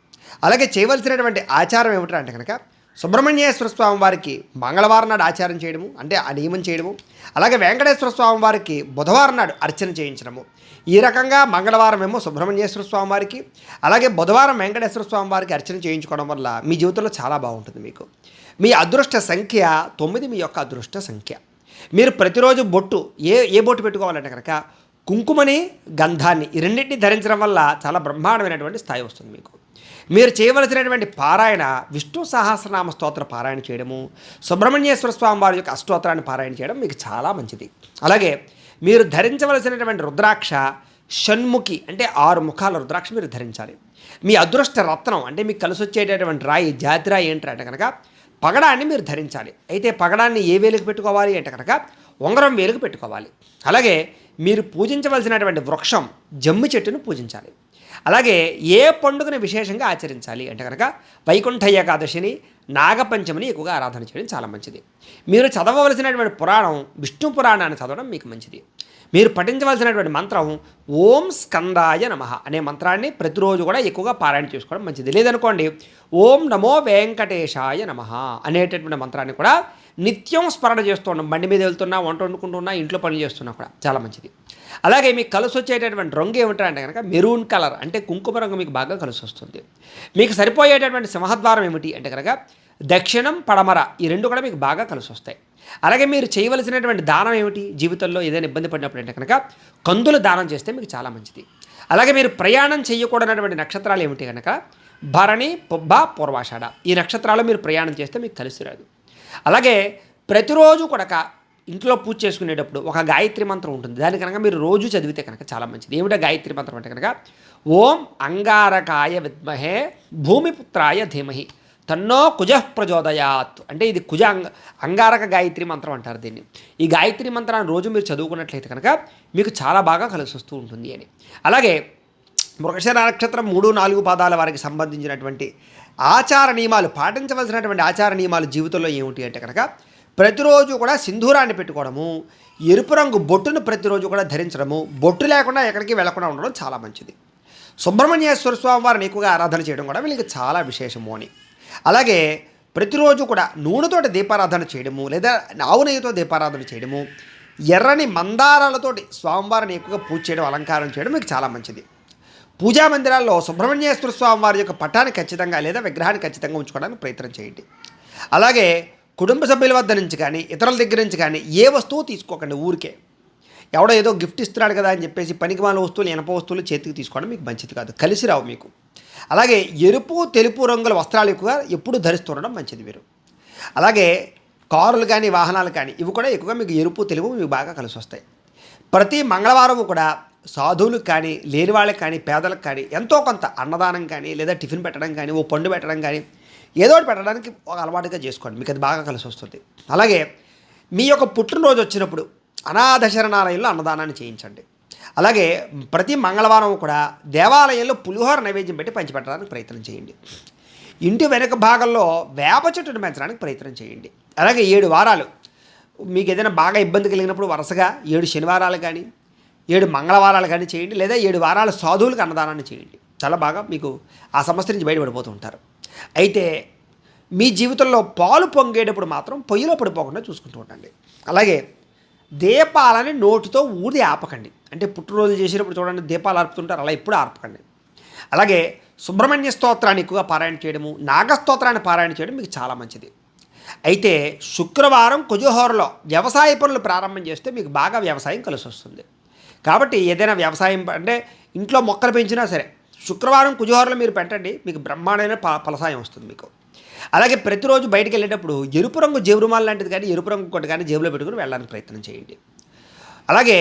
అలాగే చేయవలసినటువంటి ఆచారం ఏమిటంటే కనుక సుబ్రహ్మణ్యేశ్వర స్వామి వారికి మంగళవారం నాడు ఆచారం చేయడము, అంటే ఆ నియమం చేయడము, అలాగే వెంకటేశ్వర స్వామి వారికి బుధవారం నాడు అర్చన చేయించడము. ఈ రకంగా మంగళవారం ఏమో సుబ్రహ్మణ్యేశ్వర స్వామి వారికి, అలాగే బుధవారం వెంకటేశ్వర స్వామి వారికి అర్చన చేయించుకోవడం వల్ల మీ జీవితంలో చాలా బాగుంటుంది మీకు. మీ అదృష్ట సంఖ్య 9, మీ యొక్క అదృష్ట సంఖ్య. మీరు ప్రతిరోజు బొట్టు ఏ బొట్టు పెట్టుకోవాలంటే కనుక కుంకుమని, గంధాన్ని, ఈ రెండింటిని ధరించడం వల్ల చాలా బ్రహ్మాండమైనటువంటి స్థాయి వస్తుంది మీకు. మీరు చేయవలసినటువంటి పారాయణ విష్ణు సహస్రనామ స్తోత్ర పారాయణ చేయడము, సుబ్రహ్మణ్యేశ్వర స్వామి వారి యొక్క అష్టోత్తరాన్ని పారాయణ చేయడం మీకు చాలా మంచిది. అలాగే మీరు ధరించవలసినటువంటి రుద్రాక్ష షణ్ముఖి, అంటే 6 ముఖాల రుద్రాక్ష మీరు ధరించాలి. మీ అదృష్ట రత్నం అంటే మీకు కలిసి వచ్చేటటువంటి రాయి, జాతి రాయి ఏంటంటే కనుక పగడాన్ని మీరు ధరించాలి. అయితే పగడాన్ని ఏ వేలుకు పెట్టుకోవాలి అంటే కనుక ఉంగరం వేలుకు పెట్టుకోవాలి. అలాగే మీరు పూజించవలసినటువంటి వృక్షం జమ్మి చెట్టును పూజించాలి. అలాగే ఏ పండుగను విశేషంగా ఆచరించాలి అంటే కనుక వైకుంఠ ఏకాదశిని, నాగపంచమిని ఎక్కువగా ఆరాధన చేయడం చాలా మంచిది. మీరు చదవవలసినటువంటి పురాణం విష్ణు పురాణాన్ని చదవడం మీకు మంచిది. మీరు పఠించవలసినటువంటి మంత్రం ఓం స్కందాయ నమః అనే మంత్రాన్ని ప్రతిరోజు కూడా ఎక్కువగా పారాయణ చేసుకోవడం మంచిది. లేదనుకోండి ఓం నమో వెంకటేశాయ నమః అనేటటువంటి మంత్రాన్ని కూడా నిత్యం స్మరణ చేస్తూ ఉన్నాం. బండి మీద వెళ్తున్నా, వంట వండుకుంటున్నా, ఇంట్లో పనులు చేస్తున్నా కూడా చాలా మంచిది. అలాగే మీకు కలిసి వచ్చేటటువంటి రంగు ఏమిటంటే కనుక మెరూన్ కలర్, అంటే కుంకుమ రంగు మీకు బాగా కలిసి వస్తుంది. మీకు సరిపోయేటటువంటి సింహద్వారం ఏమిటి అంటే కనుక దక్షిణం, పడమర, ఈ 2 కూడా మీకు బాగా కలిసి వస్తాయి. అలాగే మీరు చేయవలసినటువంటి దానం ఏమిటి, జీవితంలో ఏదైనా ఇబ్బంది పడినప్పుడు అంటే కనుక కందులు దానం చేస్తే మీకు చాలా మంచిది. అలాగే మీరు ప్రయాణం చేయకూడనటువంటి నక్షత్రాలు ఏమిటి కనుక భరణి, పుబ్బ, పూర్వాషాఢ, ఈ నక్షత్రాలు మీరు ప్రయాణం చేస్తే మీకు కలిసి రాదు. అలాగే ప్రతిరోజు కూడా ఇంట్లో పూజ చేసుకునేటప్పుడు ఒక గాయత్రి మంత్రం ఉంటుంది. దాని కనుక మీరు రోజు చదివితే కనుక చాలా మంచిది. ఏమిటో గాయత్రి మంత్రం అంటే కనుక ఓం అంగారకాయ విద్మహే భూమిపుత్రాయ ధీమహి తన్నో కుజ ప్రచోదయాత్, అంటే ఇది అంగారక గాయత్రి మంత్రం అంటారు దీన్ని. ఈ గాయత్రి మంత్రాన్ని రోజు మీరు చదువుకున్నట్లయితే కనుక మీకు చాలా బాగా కలిసి వస్తూ ఉంటుంది అని. అలాగే మృగశిర నక్షత్రం 3, 4 పాదాల వారికి సంబంధించినటువంటి ఆచార నియమాలు, పాటించవలసినటువంటి ఆచార నియమాలు జీవితంలో ఏమిటి అంటే కనుక ప్రతిరోజు కూడా సింధూరాన్ని పెట్టుకోవడము, ఎరుపు రంగు బొట్టును ప్రతిరోజు కూడా ధరించడము, బొట్టు లేకుండా ఎక్కడికి వెళ్లకుండా ఉండడం చాలా మంచిది. సుబ్రహ్మణ్యేశ్వర స్వామి వారిని ఎక్కువగా ఆరాధన చేయడం కూడా వీళ్ళకి చాలా విశేషము అని. అలాగే ప్రతిరోజు కూడా నూనెతోటి దీపారాధన చేయడము, లేదా ఆవు నెయ్యితో దీపారాధన చేయడము, ఎర్రని మందారాలతోటి స్వామివారిని ఎక్కువగా పూజ చేయడం, అలంకారం చేయడం మీకు చాలా మంచిది. పూజా మందిరాల్లో సుబ్రహ్మణ్యేశ్వర స్వామి వారి యొక్క పటాన్ని ఖచ్చితంగా లేదా విగ్రహాన్ని ఖచ్చితంగా ఉంచుకోవడానికి ప్రయత్నం చేయండి. అలాగే కుటుంబ సభ్యుల వద్ద నుంచి కానీ ఇతరుల దగ్గర నుంచి కానీ ఏ వస్తువు తీసుకోకండి. ఊరికే ఎవడో ఏదో గిఫ్ట్ ఇస్తున్నాడు కదా అని చెప్పేసి పనికిమాల వస్తువులు ఇనప వస్తువులు చేతికి తీసుకోవడం మీకు మంచిది కాదు, కలిసి రావు మీకు. అలాగే ఎరుపు తెలుపు రంగుల వస్త్రాలు ఎక్కువగా ఎప్పుడు ధరిస్తుండడం మంచిది మీరు. అలాగే కారులు కానీ వాహనాలు కానీ ఇవి కూడా ఎక్కువగా మీకు ఎరుపు తెలుపు మీకు బాగా కలిసి వస్తాయి. ప్రతి మంగళవారం కూడా సాధువులకు కానీ లేని వాళ్ళకి కానీ పేదలకు కానీ ఎంతో కొంత అన్నదానం కానీ లేదా టిఫిన్ పెట్టడం కానీ ఓ పండు పెట్టడం కానీ ఏదో ఒకటి పెట్టడానికి ఒక అలవాటుగా చేసుకోండి, మీకు అది బాగా కలిసి వస్తుంది. అలాగే మీ యొక్క పుట్టినరోజు వచ్చినప్పుడు అనాథ శరణాలయంలో అన్నదానాన్ని చేయించండి. అలాగే ప్రతి మంగళవారం కూడా దేవాలయంలో పులిహోర నైవేద్యం పెట్టి పంచిపెట్టడానికి ప్రయత్నం చేయండి. ఇంటి వెనక భాగంలో వేప చెట్టును పెంచడానికి ప్రయత్నం చేయండి. అలాగే 7 వారాలు మీకు ఏదైనా బాగా ఇబ్బంది కలిగినప్పుడు వరుసగా 7 శనివారాలు కానీ 7 మంగళవారాలు కానీ చేయండి, లేదా 7 వారాలు సాధువులకు అన్నదానాన్ని చేయండి. చాలా బాగా మీకు ఆ సమస్య నుంచి బయటపడిపోతూ ఉంటారు. అయితే మీ జీవితంలో పాలు పొంగేటప్పుడు మాత్రం పొయ్యిలో పడిపోకుండా చూసుకుంటూ ఉండండి. అలాగే దీపాలని నోటితో ఊది ఆపకండి. అంటే పుట్టినరోజు చేసినప్పుడు చూడండి దీపాలు ఆర్పుతుంటారు, అలా ఎప్పుడు ఆర్పకండి. అలాగే సుబ్రహ్మణ్య స్తోత్రాన్ని ఎక్కువగా పారాయణ చేయడము, నాగస్తోత్రాన్ని పారాయణ చేయడం మీకు చాలా మంచిది. అయితే శుక్రవారం కుజహోరలో వ్యవసాయ పనులు ప్రారంభం చేస్తే మీకు బాగా వ్యవసాయం కలిసి వస్తుంది. కాబట్టి ఏదైనా వ్యవసాయం అంటే ఇంట్లో మొక్కలు పెంచినా సరే శుక్రవారం కుజహోరలో మీరు పెట్టండి, మీకు బ్రహ్మాండమైన ఫలసాయం వస్తుంది మీకు. అలాగే ప్రతిరోజు బయటకు వెళ్ళేటప్పుడు ఎరుపు రంగు జేబురుమాల లాంటిది కానీ ఎరుపు రంగు కొట్టి కానీ జేబులో పెట్టుకుని వెళ్ళడానికి ప్రయత్నం చేయండి. అలాగే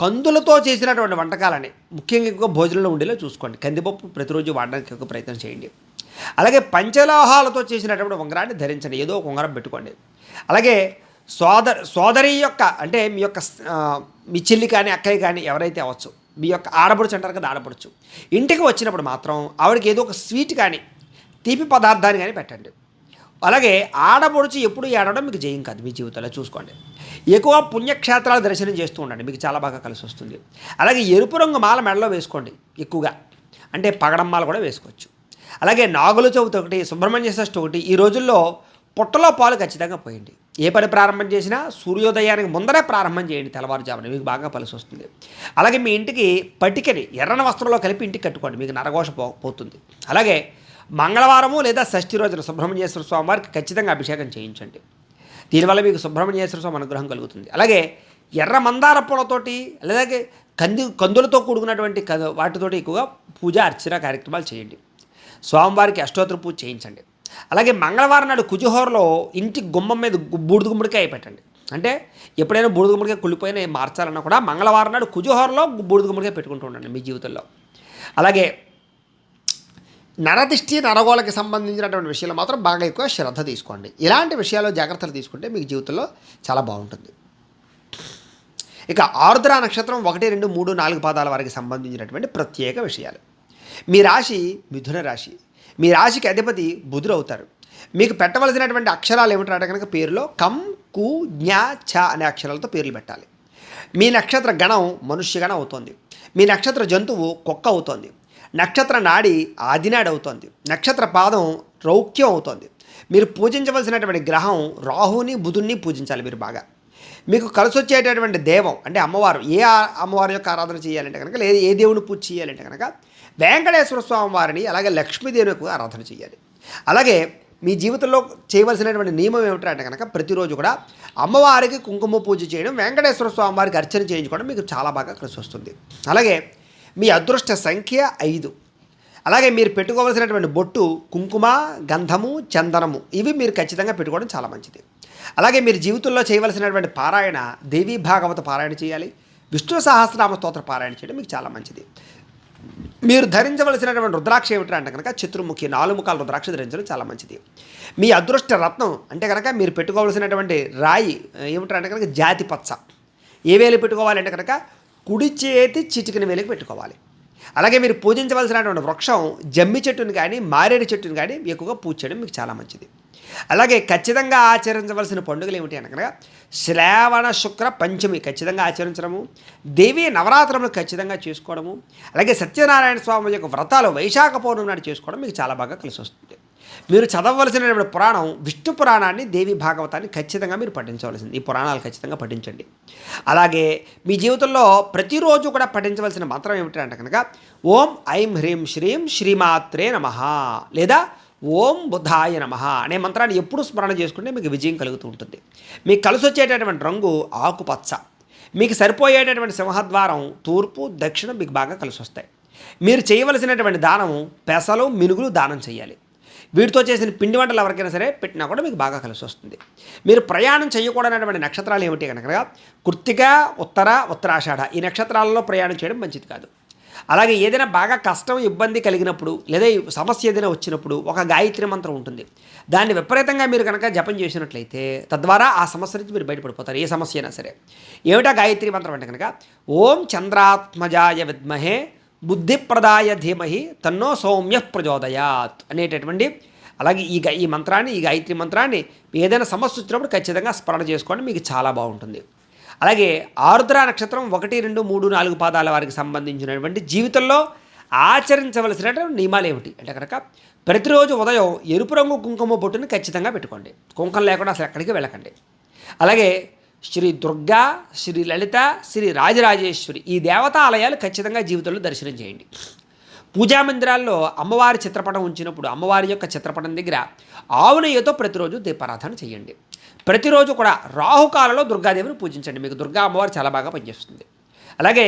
కందులతో చేసినటువంటి వంటకాలని ముఖ్యంగా ఎక్కువ భోజనంలో ఉండేలా చూసుకోండి. కందిపప్పు ప్రతిరోజు వాడడానికి ఎక్కువ ప్రయత్నం చేయండి. అలాగే పంచలోహాలతో చేసినటువంటి ఉంగరాన్ని ధరించండి, ఏదో ఒక ఉంగరం పెట్టుకోండి. అలాగే సోదరి యొక్క అంటే మీ చెల్లి కానీ అక్కయ్య కానీ ఎవరైతే అవ్వచ్చు, మీ యొక్క ఆడపడుచు అంటారు కదా ఆడపడుచు, ఇంటికి వచ్చినప్పుడు మాత్రం ఆవిడకి ఏదో ఒక స్వీట్ కానీ తీపి పదార్థాన్ని కానీ పెట్టండి. అలాగే ఆడపడుచు ఎప్పుడు ఏడవడం మీకు జయం కాదు మీ జీవితంలో చూసుకోండి. ఎక్కువ పుణ్యక్షేత్రాలు దర్శనం చేస్తూ ఉండండి, మీకు చాలా బాగా కలిసి వస్తుంది. అలాగే ఎరుపు రంగు మాల మెడలో వేసుకోండి ఎక్కువగా, అంటే పగడం మాల కూడా వేసుకోవచ్చు. అలాగే నాగుల చవితి ఒకటి, సుబ్రహ్మణ్య షష్ఠి ఒకటి, ఈ రోజుల్లో పుట్టలో పాలు ఖచ్చితంగా పోయండి. ఏ పని ప్రారంభం చేసినా సూర్యోదయానికి ముందరే ప్రారంభం చేయండి తెల్లవారుజామున, మీకు బాగా కలిసి వస్తుంది. అలాగే మీ ఇంటికి పటికని ఎర్రని వస్త్రంలో కలిపి ఇంటికి కట్టుకోండి, మీకు నరఘోష పోతుంది. అలాగే మంగళవారము లేదా షష్ఠి రోజున సుబ్రహ్మణ్యేశ్వర స్వామి వారికి ఖచ్చితంగా అభిషేకం చేయించండి. దీనివల్ల మీకు సుబ్రహ్మణ్యేశ్వర స్వామి అనుగ్రహం కలుగుతుంది. అలాగే ఎర్ర మందార పూలతోటి అలాగే కందులతో కూడుకున్నటువంటి వాటితోటి ఎక్కువగా పూజ అర్చన కార్యక్రమాలు చేయండి. స్వామివారికి అష్టోత్తర పూజ చేయించండి. అలాగే మంగళవారం నాడు కుజహోరలో ఇంటి గుమ్మం మీద బూడిద గుమ్మడికాయ పెట్టండి. అంటే ఎప్పుడైనా బూడిద గుమ్మడికాయ కుళ్ళిపోయినా మార్చాలన్నా కూడా మంగళవారం నాడు కుజహోరలో బూడిద గుమ్మడికాయ పెట్టుకుంటూ ఉండండి మీ జీవితంలో. అలాగే నరదిష్టి నరగోళకి సంబంధించినటువంటి విషయాలు మాత్రం బాగా ఎక్కువ శ్రద్ధ తీసుకోండి. ఇలాంటి విషయాల్లో జాగ్రత్తలు తీసుకుంటే మీకు జీవితంలో చాలా బాగుంటుంది. ఇక ఆరుద్ర నక్షత్రం 1, 2, 3, 4 పాదాల వారికి సంబంధించినటువంటి ప్రత్యేక విషయాలు. మీ రాశి మిథున రాశి. మీ రాశికి అధిపతి బుధుడు అవుతారు. మీకు పెట్టవలసినటువంటి అక్షరాలు ఏమిటంటే కనుక పేరులో కం, కు, జ్ఞ, ఛ అనే అక్షరాలతో పేర్లు పెట్టాలి. మీ నక్షత్ర గణం మనుష్యగణం అవుతుంది. మీ నక్షత్ర జంతువు కుక్క అవుతుంది. నక్షత్ర నాడి ఆదినాడు అవుతుంది. నక్షత్ర పాదం రౌక్యం అవుతుంది. మీరు పూజించవలసినటువంటి గ్రహం రాహుని బుధుడిని పూజించాలి మీరు బాగా. మీకు కలిసి వచ్చేటటువంటి దేవం అంటే అమ్మవారు, ఏ అమ్మవారి యొక్క ఆరాధన చేయాలంటే కనుక లేదా ఏ దేవుని పూజ చేయాలంటే కనుక వెంకటేశ్వర స్వామి వారిని అలాగే లక్ష్మీదేవిని ఆరాధన చేయాలి. అలాగే మీ జీవితంలో చేయవలసినటువంటి నియమం ఏమిటంటే కనుక ప్రతిరోజు కూడా అమ్మవారికి కుంకుమ పూజ చేయడం, వెంకటేశ్వర స్వామి వారికి అర్చన చేయించుకోవడం మీకు చాలా బాగా కలిసి వస్తుంది. అలాగే మీ అదృష్ట సంఖ్య 5. అలాగే మీరు పెట్టుకోవాల్సినటువంటి బొట్టు కుంకుమ, గంధము, చందనము ఇవి మీరు ఖచ్చితంగా పెట్టుకోవడం చాలా మంచిది. అలాగే మీరు జీవితంలో చేయవలసినటువంటి పారాయణ దేవీ భాగవత పారాయణ చేయాలి. విష్ణు సహస్రనామ స్తోత్ర పారాయణ చేయడం మీకు చాలా మంచిది. మీరు ధరించవలసినటువంటి రుద్రాక్ష ఏమిటంటే కనుక చతుర్ముఖి 4 ముఖాల రుద్రాక్ష ధరించడం చాలా మంచిది. మీ అదృష్ట రత్నం అంటే కనుక మీరు పెట్టుకోవాల్సినటువంటి రాయి ఏమిటంటే కనుక జాతి పచ్చ. ఏ వేలు పెట్టుకోవాలంటే కనుక కుడి చేతి చిటికిన వేలికి పెట్టుకోవాలి. అలాగే మీరు పూజించవలసినటువంటి వృక్షం జమ్మి చెట్టుని కానీ మారేడు చెట్టుని కానీ ఎక్కువగా పూజ చేయడం మీకు చాలా మంచిది. అలాగే ఖచ్చితంగా ఆచరించవలసిన పండుగలు ఏమిటి అనగా శ్రావణ శుక్ర పంచమి ఖచ్చితంగా ఆచరించడము, దేవీ నవరాత్రులు ఖచ్చితంగా చేసుకోవడము, అలాగే సత్యనారాయణ స్వామి యొక్క వ్రతాలు వైశాఖ పౌర్ణమి నాడు చేసుకోవడం మీకు చాలా బాగా కలిసి వస్తుంది. మీరు చదవవలసినటువంటి పురాణం విష్ణు పురాణాన్ని, దేవి భాగవతాన్ని ఖచ్చితంగా మీరు పఠించవలసింది. ఈ పురాణాలు ఖచ్చితంగా పఠించండి. అలాగే మీ జీవితంలో ప్రతిరోజు కూడా పఠించవలసిన మంత్రం ఏమిటంటే కనుక ఓం ఐం హ్రీం శ్రీం శ్రీమాత్రే నమః లేదా ఓం బుధాయ నమః అనే మంత్రాన్ని ఎప్పుడు స్మరణ చేసుకుంటే మీకు విజయం కలుగుతూ ఉంటుంది. మీకు కలిసి వచ్చేటటువంటి రంగు ఆకుపచ్చ. మీకు సరిపోయేటటువంటి సింహద్వారం తూర్పు, దక్షిణం మీకు బాగా కలిసి వస్తాయి. మీరు చేయవలసినటువంటి దానము పెసలు, మినుగులు దానం చేయాలి. వీటితో చేసిన పిండి వంటలు ఎవరికైనా సరే పెట్టినా కూడా మీకు బాగా కలిసి వస్తుంది. మీరు ప్రయాణం చేయకూడనటువంటి నక్షత్రాలు ఏమిటి కనుక కృత్తిక, ఉత్తర, ఉత్తరాషాఢ ఈ నక్షత్రాలలో ప్రయాణం చేయడం మంచిది కాదు. అలాగే ఏదైనా బాగా కష్టం, ఇబ్బంది కలిగినప్పుడు లేదా సమస్య ఏదైనా వచ్చినప్పుడు ఒక గాయత్రి మంత్రం ఉంటుంది. దాన్ని విపరీతంగా మీరు కనుక జపం చేసినట్లయితే తద్వారా ఆ సమస్య నుంచి మీరు బయటపడిపోతారు. ఏ సమస్య అయినా సరే. ఏమిటా గాయత్రి మంత్రం అంటే కనుక ఓం చంద్రాత్మజాయ విద్మహే బుద్ధిప్రదాయ ధీమహి తన్నో సౌమ్య ప్రచోదయాత్ అనేటటువంటి అలాగే ఈ మంత్రాన్ని, ఈ గాయత్రి మంత్రాన్ని ఏదైనా సమస్య వచ్చినప్పుడు ఖచ్చితంగా స్మరణ చేసుకోండి, మీకు చాలా బాగుంటుంది. అలాగే ఆరుద్ర నక్షత్రం 1, 2, 3, 4 పాదాల వారికి సంబంధించినటువంటి జీవితంలో ఆచరించవలసినటువంటి నియమాలు ఏమిటి అంటే కనుక ప్రతిరోజు ఉదయం ఎరుపు రంగు కుంకుమ బొట్టుని ఖచ్చితంగా పెట్టుకోండి. కుంకుమ లేకుండా అసలు ఎక్కడికి వెళ్ళకండి. అలాగే శ్రీ దుర్గా, శ్రీ లలిత, శ్రీ రాజరాజేశ్వరి ఈ దేవతాలయాలు ఖచ్చితంగా జీవితంలో దర్శనం చేయండి. పూజా మందిరాల్లో అమ్మవారి చిత్రపటం ఉంచినప్పుడు అమ్మవారి యొక్క చిత్రపటం దగ్గర ఆవు నెయ్యితో ప్రతిరోజు దీపారాధన చేయండి. ప్రతిరోజు కూడా రాహుకాలలో దుర్గాదేవిని పూజించండి. మీకు దుర్గా అమ్మవారు చాలా బాగా పనిచేస్తుంది. అలాగే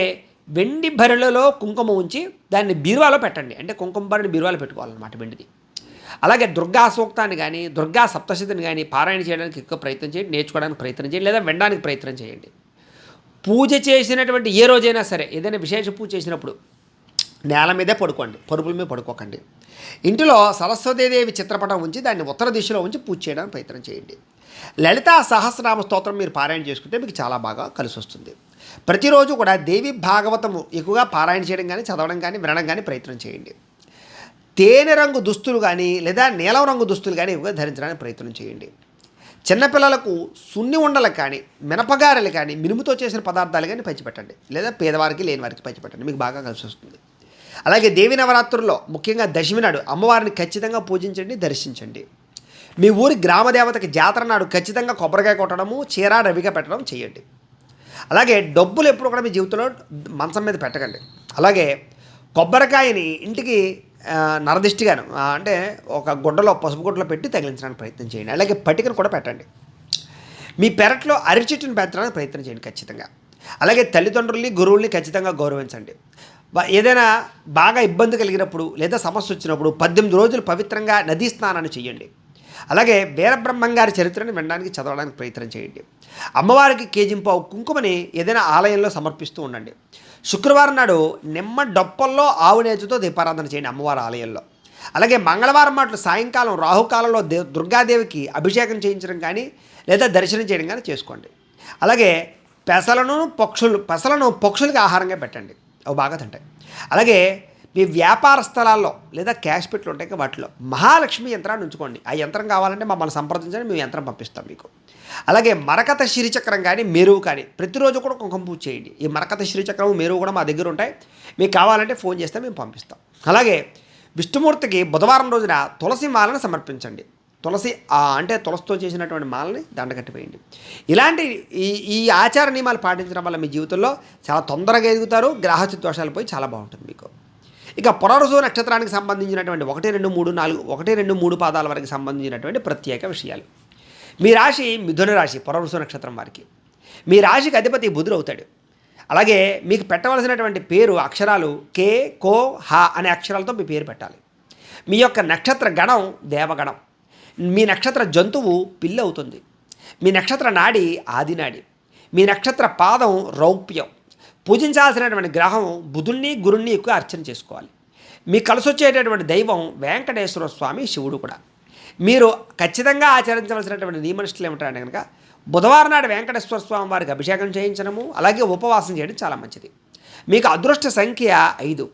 వెండి భరిలలో కుంకుమ ఉంచి దాన్ని బీరువాలో పెట్టండి. అంటే కుంకుమ భరిని బీరువాలో పెట్టుకోవాలన్నమాట వెండిది. అలాగే దుర్గా సూక్తాన్ని కానీ దుర్గా సప్తశతిని కానీ పారాయణ చేయడానికి ఎక్కువ ప్రయత్నం చేయండి, నేర్చుకోవడానికి ప్రయత్నం చేయండి లేదా వినడానికి ప్రయత్నం చేయండి. పూజ చేసినటువంటి ఏ రోజైనా సరే ఏదైనా విశేష పూజ చేసినప్పుడు నేల మీదే పడుకోండి, పరుపుల మీద పడుకోకండి. ఇంటిలో సరస్వతీదేవి చిత్రపటం ఉంచి దాన్ని ఉత్తర దిశలో ఉంచి పూజ చేయడానికి ప్రయత్నం చేయండి. లలితా సహస్రనామ స్తోత్రం మీరు పారాయణ చేసుకుంటే మీకు చాలా బాగా కలిసి వస్తుంది. ప్రతిరోజు కూడా దేవి భాగవతము ఎక్కువగా పారాయణ చేయడం కానీ చదవడం కానీ వినడం కానీ ప్రయత్నం చేయండి. తేనె రంగు దుస్తులు కానీ లేదా నీలం రంగు దుస్తులు కానీ ఎక్కువగా ధరించడానికి ప్రయత్నం చేయండి. చిన్నపిల్లలకు సున్ని ఉండలు కానీ మినపగారెలు కానీ మినుముతో చేసిన పదార్థాలు కానీ పంచిపెట్టండి లేదా పేదవారికి లేని వారికి పంచిపెట్టండి, మీకు బాగా కలిసి వస్తుంది. అలాగే దేవి నవరాత్రుల్లో ముఖ్యంగా దశమి నాడు అమ్మవారిని ఖచ్చితంగా పూజించండి, దర్శించండి. మీ ఊరి గ్రామదేవతకి జాతర నాడు ఖచ్చితంగా కొబ్బరికాయ కొట్టడము, చీర రవిగా పెట్టడం చేయండి. అలాగే డబ్బులు ఎప్పుడు కూడా మీ జీవితంలో మంచం మీద పెట్టకండి. అలాగే కొబ్బరికాయని ఇంటికి నరదిష్టిగాను అంటే ఒక గుడ్డలో పసుపు గుడ్డలో పెట్టి తగిలించడానికి ప్రయత్నం చేయండి. అలాగే పట్టికను కూడా పెట్టండి. మీ పెరట్లో అరటి చెట్టును పెంచడానికి ప్రయత్నం చేయండి ఖచ్చితంగా. అలాగే తల్లిదండ్రుల్ని, గురువుల్ని ఖచ్చితంగా గౌరవించండి. ఏదైనా బాగా ఇబ్బంది కలిగినప్పుడు లేదా సమస్య వచ్చినప్పుడు 18 రోజులు పవిత్రంగా నదీ స్నానాన్ని చేయండి. అలాగే వీరబ్రహ్మంగారి చరిత్రను వినడానికి చదవడానికి ప్రయత్నం చేయండి. అమ్మవారికి కేజింపావు కుంకుమని ఏదైనా ఆలయంలో సమర్పిస్తూ ఉండండి. శుక్రవారం నాడు నిమ్మ డొప్పల్లో ఆవు నేతితో దీపారాధన చేయండి అమ్మవారి ఆలయంలో. అలాగే మంగళవారం మాటలు సాయంకాలం రాహుకాలంలో దుర్గాదేవికి అభిషేకం చేయించడం కానీ లేదా దర్శనం చేయడం కానీ చేసుకోండి. అలాగే పెసలను పక్షులకి ఆహారంగా పెట్టండి, అవి బాగా తింటాయి. అలాగే మీ వ్యాపార స్థలాల్లో లేదా క్యాష్ పెట్లు ఉంటాయి వాటిలో మహాలక్ష్మి యంత్రాన్ని ఉంచుకోండి. ఆ యంత్రం కావాలంటే మమ్మల్ని సంప్రదించండి, మేము యంత్రం పంపిస్తాం మీకు. అలాగే మరకత శ్రీచక్రం కానీ మేరువు కానీ ప్రతిరోజు కూడా కుంకుమ పూజ చేయండి. ఈ మరకత శ్రీచక్రం మేరువు కూడా మా దగ్గర ఉంటాయి, మీకు కావాలంటే ఫోన్ చేస్తే మేము పంపిస్తాం. అలాగే విష్ణుమూర్తికి బుధవారం రోజున తులసి మాలను సమర్పించండి. తులసితో చేసినటువంటి మాలని దండకట్టిపోయండి. ఇలాంటి ఈ ఆచార నియమాలు పాటించడం వల్ల మీ జీవితంలో చాలా తొందరగా ఎదుగుతారు, గ్రహస్థితి దోషాలు పోయి చాలా బాగుంటుంది మీకు. ఇక పునరుసు నక్షత్రానికి సంబంధించినటువంటి 1, 2, 3, 4 1, 2, 3 పాదాల వరకు సంబంధించినటువంటి ప్రత్యేక విషయాలు. మీ రాశి మిథున రాశి, పునరుసు నక్షత్రం వారికి. మీ రాశికి అధిపతి బుధుడు అవుతాడు. అలాగే మీకు పెట్టవలసినటువంటి పేరు అక్షరాలు కే, కో, హ అనే అక్షరాలతో మీ పేరు పెట్టాలి. మీ యొక్క నక్షత్ర గణం దేవగణం. మీ నక్షత్ర జంతువు పిల్లి అవుతుంది. మీ నక్షత్ర నాడి ఆదినాడి. మీ నక్షత్ర పాదం రౌప్యం. పూజించాల్సినటువంటి గ్రహం బుధుణ్ణి, గురుణ్ణి ఎక్కువ అర్చన చేసుకోవాలి. మీకు కలిసి వచ్చేటటువంటి దైవం వెంకటేశ్వర స్వామి, శివుడు కూడా. మీరు ఖచ్చితంగా ఆచరించవలసినటువంటి నియమనిష్టలు ఏమిటంటే కనుక బుధవారం నాడు వెంకటేశ్వర స్వామి వారికి అభిషేకం చేయించడము, అలాగే ఉపవాసం చేయడం చాలా మంచిది. మీకు అదృష్ట సంఖ్య 5.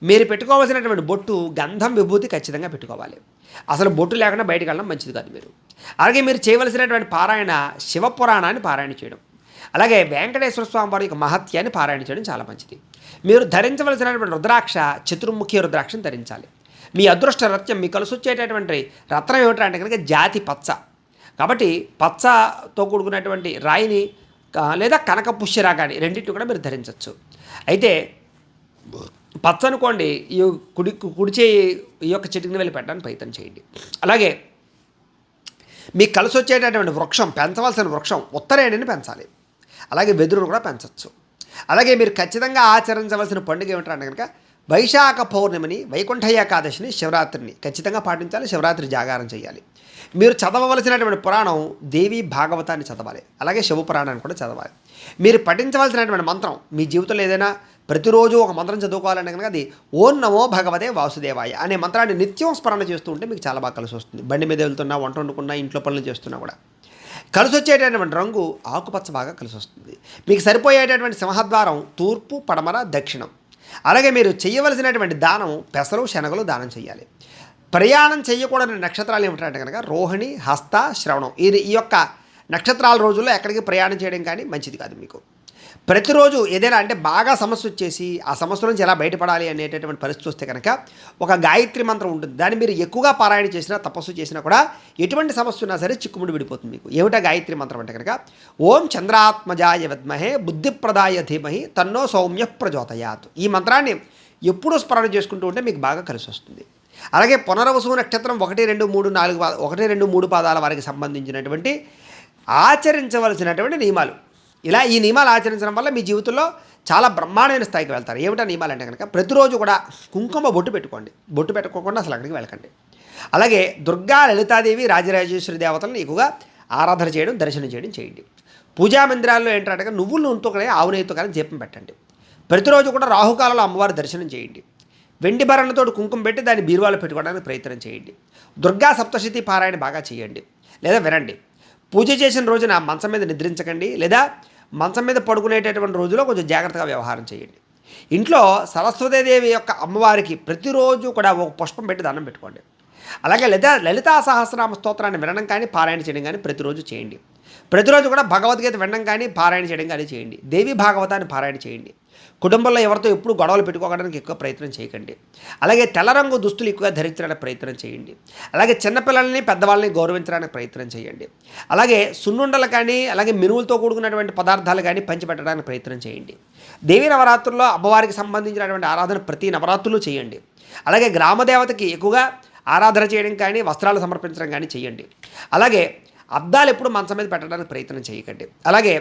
మీరు పెట్టుకోవాల్సినటువంటి బొట్టు గంధం, విభూతి ఖచ్చితంగా పెట్టుకోవాలి. అసలు బొట్టు లేకుండా బయటకు వెళ్ళడం మంచిది కాదు మీరు. అలాగే మీరు చేయవలసినటువంటి పారాయణ శివపురాణాన్ని పారాయణ చేయడం, అలాగే వెంకటేశ్వర స్వామి వారి యొక్క మహత్యాన్ని పారాయణ చేయడం చాలా మంచిది. మీరు ధరించవలసినటువంటి రుద్రాక్ష చతుర్ముఖి రుద్రాక్షను ధరించాలి. మీ అదృష్ట రత్నం, మీ కలిసి వచ్చేటటువంటి రత్నం ఏమిటంటే కనుక జాతి పచ్చ. కాబట్టి పచ్చతో కూడుకున్నటువంటి రాయిని లేదా కనక పుష్యరా కానీ రెండింటిని కూడా మీరు ధరించవచ్చు. అయితే పచ్చ అనుకోండి, ఈ కుడిచే ఈ యొక్క చిటికిని వెళ్ళి పెట్టడానికి ప్రయత్నం చేయండి. అలాగే మీకు కలిసి వచ్చేటటువంటి వృక్షం, పెంచవలసిన వృక్షం ఉత్తరేణిని పెంచాలి. అలాగే వెదురును కూడా పెంచవచ్చు. అలాగే మీరు ఖచ్చితంగా ఆచరించవలసిన పండుగ ఏమిటంటే కనుక వైశాఖ పౌర్ణమిని, వైకుంఠ ఏకాదశిని, శివరాత్రిని ఖచ్చితంగా పాటించాలి. శివరాత్రి జాగారం చేయాలి. మీరు చదవవలసినటువంటి పురాణం దేవి భాగవతాన్ని చదవాలి. అలాగే శివపురాణాన్ని కూడా చదవాలి. మీరు పఠించవలసినటువంటి మంత్రం, మీ జీవితంలో ఏదైనా ప్రతిరోజు ఒక మంత్రం చదువుకోవాలంటే కనుక అది ఓం నమో భగవతే వాసుదేవాయ అనే మంత్రాన్ని నిత్యం స్మరణ చేస్తూ ఉంటే మీకు చాలా బాగా కలిసి వస్తుంది. బండి మీద వెళ్తున్నా, వంట వండుకున్నా, ఇంట్లో పనులు చేస్తున్నా కూడా కలిసి వచ్చేటటువంటి రంగు ఆకుపచ్చ బాగా కలిసి వస్తుంది. మీకు సరిపోయేటటువంటి సింహద్వారం తూర్పు, పడమర, దక్షిణం. అలాగే మీరు చేయవలసినటువంటి దానం పెసరు, శనగలు దానం చేయాలి. ప్రయాణం చేయకూడని నక్షత్రాలు ఏమిటంటే కనుక రోహిణి, హస్త, శ్రవణం. ఈ యొక్క నక్షత్రాల రోజుల్లో ఎక్కడికి ప్రయాణం చేయడం కానీ మంచిది కాదు. మీకు ప్రతిరోజు ఏదైనా అంటే బాగా సమస్య వచ్చేసి ఆ సమస్య నుంచి ఎలా బయటపడాలి అనేటటువంటి పరిస్థితి వస్తే కనుక ఒక గాయత్రి మంత్రం ఉంటుంది. దాన్ని మీరు ఎక్కువగా పారాయణ చేసినా, తపస్సు చేసినా కూడా ఎటువంటి సమస్య ఉన్నా సరే చిక్కుముడి విడిపోతుంది. మీకు ఏమిటా గాయత్రి మంత్రం అంటే కనుక ఓం చంద్రాత్మజాయ విద్మహే బుద్ధిప్రదాయ ధీమహి తన్నో సౌమ్య ప్రచోదయాత్. ఈ మంత్రాన్ని ఎప్పుడూ స్మరణ చేసుకుంటూ ఉంటే మీకు బాగా కలిసి వస్తుంది. అలాగే పునర్వసు నక్షత్రం 1, 2, 3, 4 1, 2, 3 పాదాల వారికి సంబంధించినటువంటి ఆచరించవలసినటువంటి నియమాలు. ఇలా ఈ నియమాలు ఆచరించడం వల్ల మీ జీవితంలో చాలా బ్రహ్మాండమైన స్థాయికి వెళ్తారు. ఏమిటా నియమాలు అంటే కనుక ప్రతిరోజు కూడా కుంకుమ బొట్టు పెట్టుకోండి. బొట్టు పెట్టుకోకుండా అసలు అక్కడికి వెళ్ళకండి. అలాగే దుర్గా, లలితాదేవి, రాజరాజేశ్వరి దేవతలను ఎక్కువగా ఆరాధన చేయడం, దర్శనం చేయడం చేయండి. పూజా మందిరాల్లో ఏంటంటే నువ్వుల నూనెతో కానీ ఆవు నెయ్యితో కానీ దీపం పెట్టండి. ప్రతిరోజు కూడా రాహుకాలంలో అమ్మవారి దర్శనం చేయండి. వెండి భరణతో కుంకుమ పెట్టి దాన్ని బీరువాలో పెట్టుకోవడానికి ప్రయత్నం చేయండి. దుర్గా సప్తశతి పారాయణ బాగా చేయండి లేదా వినండి. పూజ చేసిన రోజున మంచం మీద నిద్రించకండి లేదా మంచం మీద పడుకునేటటువంటి రోజులో కొంచెం జాగ్రత్తగా వ్యవహారం చేయండి. ఇంట్లో సరస్వతీదేవి యొక్క అమ్మవారికి ప్రతిరోజు కూడా ఒక పుష్పం పెట్టి దండం పెట్టుకోండి. అలాగే లలితా సహస్రనామ స్తోత్రాన్ని వినడం కానీ పారాయణ చేయడం కానీ ప్రతిరోజు చేయండి. ప్రతిరోజు కూడా భగవద్గీత వినడం కానీ పారాయణ చేయడం కానీ చేయండి. దేవి భాగవతాన్ని పారాయణ చేయండి. కుటుంబంలో ఎవరితో ఎప్పుడు గొడవలు పెట్టుకోవడానికి ఎక్కువ ప్రయత్నం చేయకండి. అలాగే తెల్ల రంగు దుస్తులు ఎక్కువగా ధరించడానికి ప్రయత్నం చేయండి. అలాగే చిన్నపిల్లల్ని, పెద్దవాళ్ళని గౌరవించడానికి ప్రయత్నం చేయండి. అలాగే సున్నుండలు కానీ అలాగే మినువులతో కూడుకున్నటువంటి పదార్థాలు కానీ పంచిపెట్టడానికి ప్రయత్నం చేయండి. దేవీ నవరాత్రుల్లో అమ్మవారికి సంబంధించినటువంటి ఆరాధన ప్రతి నవరాత్రులు చేయండి. అలాగే గ్రామదేవతకి ఎక్కువగా ఆరాధన చేయడం కానీ వస్త్రాలు సమర్పించడం కానీ చేయండి. అలాగే అద్దాలు ఎప్పుడు మంచం మీద పెట్టడానికి ప్రయత్నం చేయకండి. అలాగే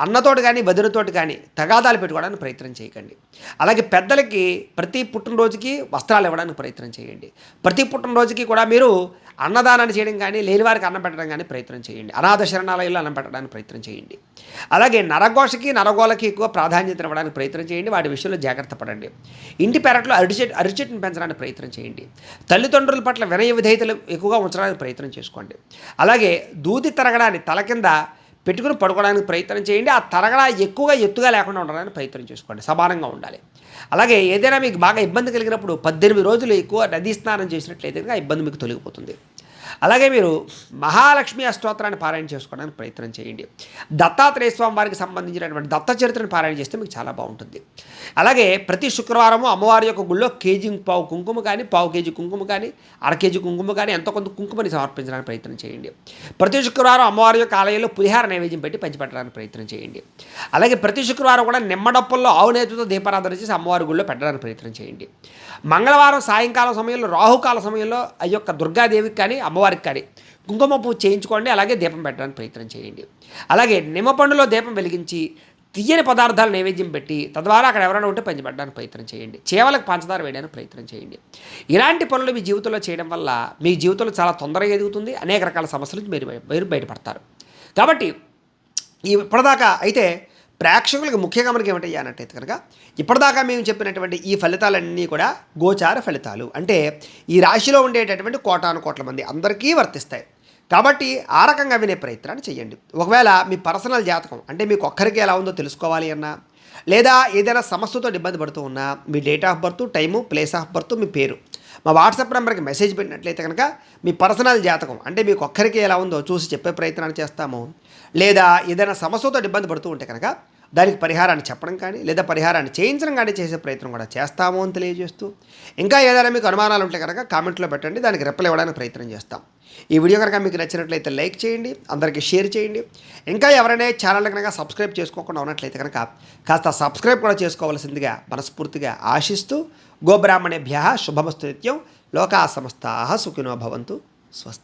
అన్నతోటి కానీ వదినతోటి కానీ తగాదాలు పెట్టుకోవడానికి ప్రయత్నం చేయకండి. అలాగే పెద్దలకి ప్రతి పుట్టినరోజుకి వస్త్రాలు ఇవ్వడానికి ప్రయత్నం చేయండి. ప్రతి పుట్టినరోజుకి కూడా మీరు అన్నదానాన్ని చేయడం కానీ లేనివారికి అన్నం పెట్టడం కానీ ప్రయత్నం చేయండి. అనాథ శరణాలయాల్లో అన్నం పెట్టడానికి ప్రయత్నం చేయండి. అలాగే నరఘోషకి నరగోళకి ఎక్కువ ప్రాధాన్యత ఇవ్వడానికి ప్రయత్నం చేయండి. వాటి విషయంలో జాగ్రత్త పడండి. ఇంటి పెరట్లో అరిచెట్టును పెంచడానికి ప్రయత్నం చేయండి. తల్లిదండ్రుల పట్ల వినయ విధేయతలు ఎక్కువగా ఉంచడానికి ప్రయత్నం చేసుకోండి. అలాగే దూది తరగడాన్ని తల కింద పెట్టుకుని పడుకోవడానికి ప్రయత్నం చేయండి. ఆ తరగడా ఎక్కువగా ఎత్తుగా లేకుండా ఉండడానికి ప్రయత్నం చేసుకోండి. సమానంగా ఉండాలి. అలాగే ఏదైనా మీకు బాగా ఇబ్బంది కలిగినప్పుడు 18 రోజులు ఎక్కువ నదీ స్నానం చేసినట్లయితే ఆ ఇబ్బంది మీకు తొలగిపోతుంది. అలాగే మీరు మహాలక్ష్మి అష్టోత్తరాన్ని పారాయణ చేసుకోవడానికి ప్రయత్నం చేయండి. దత్తాత్రేయ స్వామి వారికి సంబంధించినటువంటి దత్త చరిత్రను పారాయణ చేస్తే మీకు చాలా బాగుంటుంది. అలాగే ప్రతి శుక్రవారము అమ్మవారి యొక్క గుళ్ళో పావు కుంకుమ కానీ, పావు కేజీ కుంకుమ కానీ, అర కేజీ కుంకుమ కానీ ఎంతో కొంత కుంకుమని సమర్పించడానికి ప్రయత్నం చేయండి. ప్రతి శుక్రవారం అమ్మవారి యొక్క ఆలయంలో పులిహార నైవేద్యం పెట్టి పంచిపెట్టడానికి ప్రయత్నం చేయండి. అలాగే ప్రతి శుక్రవారం కూడా నిమ్మడప్పుల్లో ఆవు నేతితో దీపారాధన చేసి అమ్మవారి గుళ్ళో పెట్టడానికి ప్రయత్నం చేయండి. మంగళవారం సాయంకాలం సమయంలో రాహుకాల సమయంలో ఆ యొక్క దుర్గాదేవికి కానీ అమ్మవారికి కానీ కుంకుమ పూజ చేయించుకోండి. అలాగే దీపం పెట్టడానికి ప్రయత్నం చేయండి. అలాగే నిమ్మపండులో దీపం వెలిగించి తీయని పదార్థాలు నైవేద్యం పెట్టి తద్వారా అక్కడ ఎవరైనా ఉంటే పంచిపెట్టడానికి ప్రయత్నం చేయండి. చేవలకు పంచదార వేయడానికి ప్రయత్నం చేయండి. ఇలాంటి పనులు మీ జీవితంలో చేయడం వల్ల మీ జీవితంలో చాలా తొందరగా ఎదుగుతుంది. అనేక రకాల సమస్యల నుంచి మీరు బయటపడతారు. కాబట్టి ఇప్పటిదాకా అయితే ప్రేక్షకులకు ముఖ్య గమనిక ఏమిటయ్యా అన్నట్టయితే కనుక ఇప్పటిదాకా మేము చెప్పినటువంటి ఈ ఫలితాలన్నీ కూడా గోచార ఫలితాలు. అంటే ఈ రాశిలో ఉండేటటువంటి కోటాను కోట్ల మంది అందరికీ వర్తిస్తాయి. కాబట్టి ఆ రకంగా వినే ప్రయత్నాన్ని చేయండి. ఒకవేళ మీ పర్సనల్ జాతకం అంటే మీకు ఒక్కరికి ఎలా ఉందో తెలుసుకోవాలి అన్నా లేదా ఏదైనా సమస్యతో ఇబ్బంది పడుతూ ఉన్నా మీ date of birth, time, place of birth, మీ పేరు మా వాట్సాప్ నెంబర్కి మెసేజ్ పెట్టినట్లయితే కనుక మీ పర్సనల్ జాతకం అంటే మీకు ఒక్కరికి ఎలా ఉందో చూసి చెప్పే ప్రయత్నాన్ని చేస్తాము. లేదా ఏదైనా సమస్యతో ఇబ్బంది పడుతూ ఉంటే కనుక దానికి పరిహారాన్ని చెప్పడం కానీ లేదా పరిహారాన్ని చేయించడం కానీ చేసే ప్రయత్నం కూడా చేస్తాము అని తెలియజేస్తూ, ఇంకా ఏదైనా మీకు అనుమానాలు ఉంటే కనుక కామెంట్లో పెట్టండి, దానికి రిప్లై ఇవ్వడానికి ప్రయత్నం చేస్తాం. ఈ వీడియో కనుక మీకు నచ్చినట్లయితే లైక్ చేయండి, అందరికీ షేర్ చేయండి. ఇంకా ఎవరైనా ఛానల్ కనుక సబ్స్క్రైబ్ చేసుకోకుండా ఉన్నట్లయితే కనుక కాస్త సబ్స్క్రైబ్ కూడా చేసుకోవాల్సిందిగా మనస్ఫూర్తిగా ఆశిస్తూ, గోబ్రాహ్మణేభ్యः శుభమస్తు నిత్యం, లోకా సమస్తాః సుఖినో భవంతు, స్వస్తి.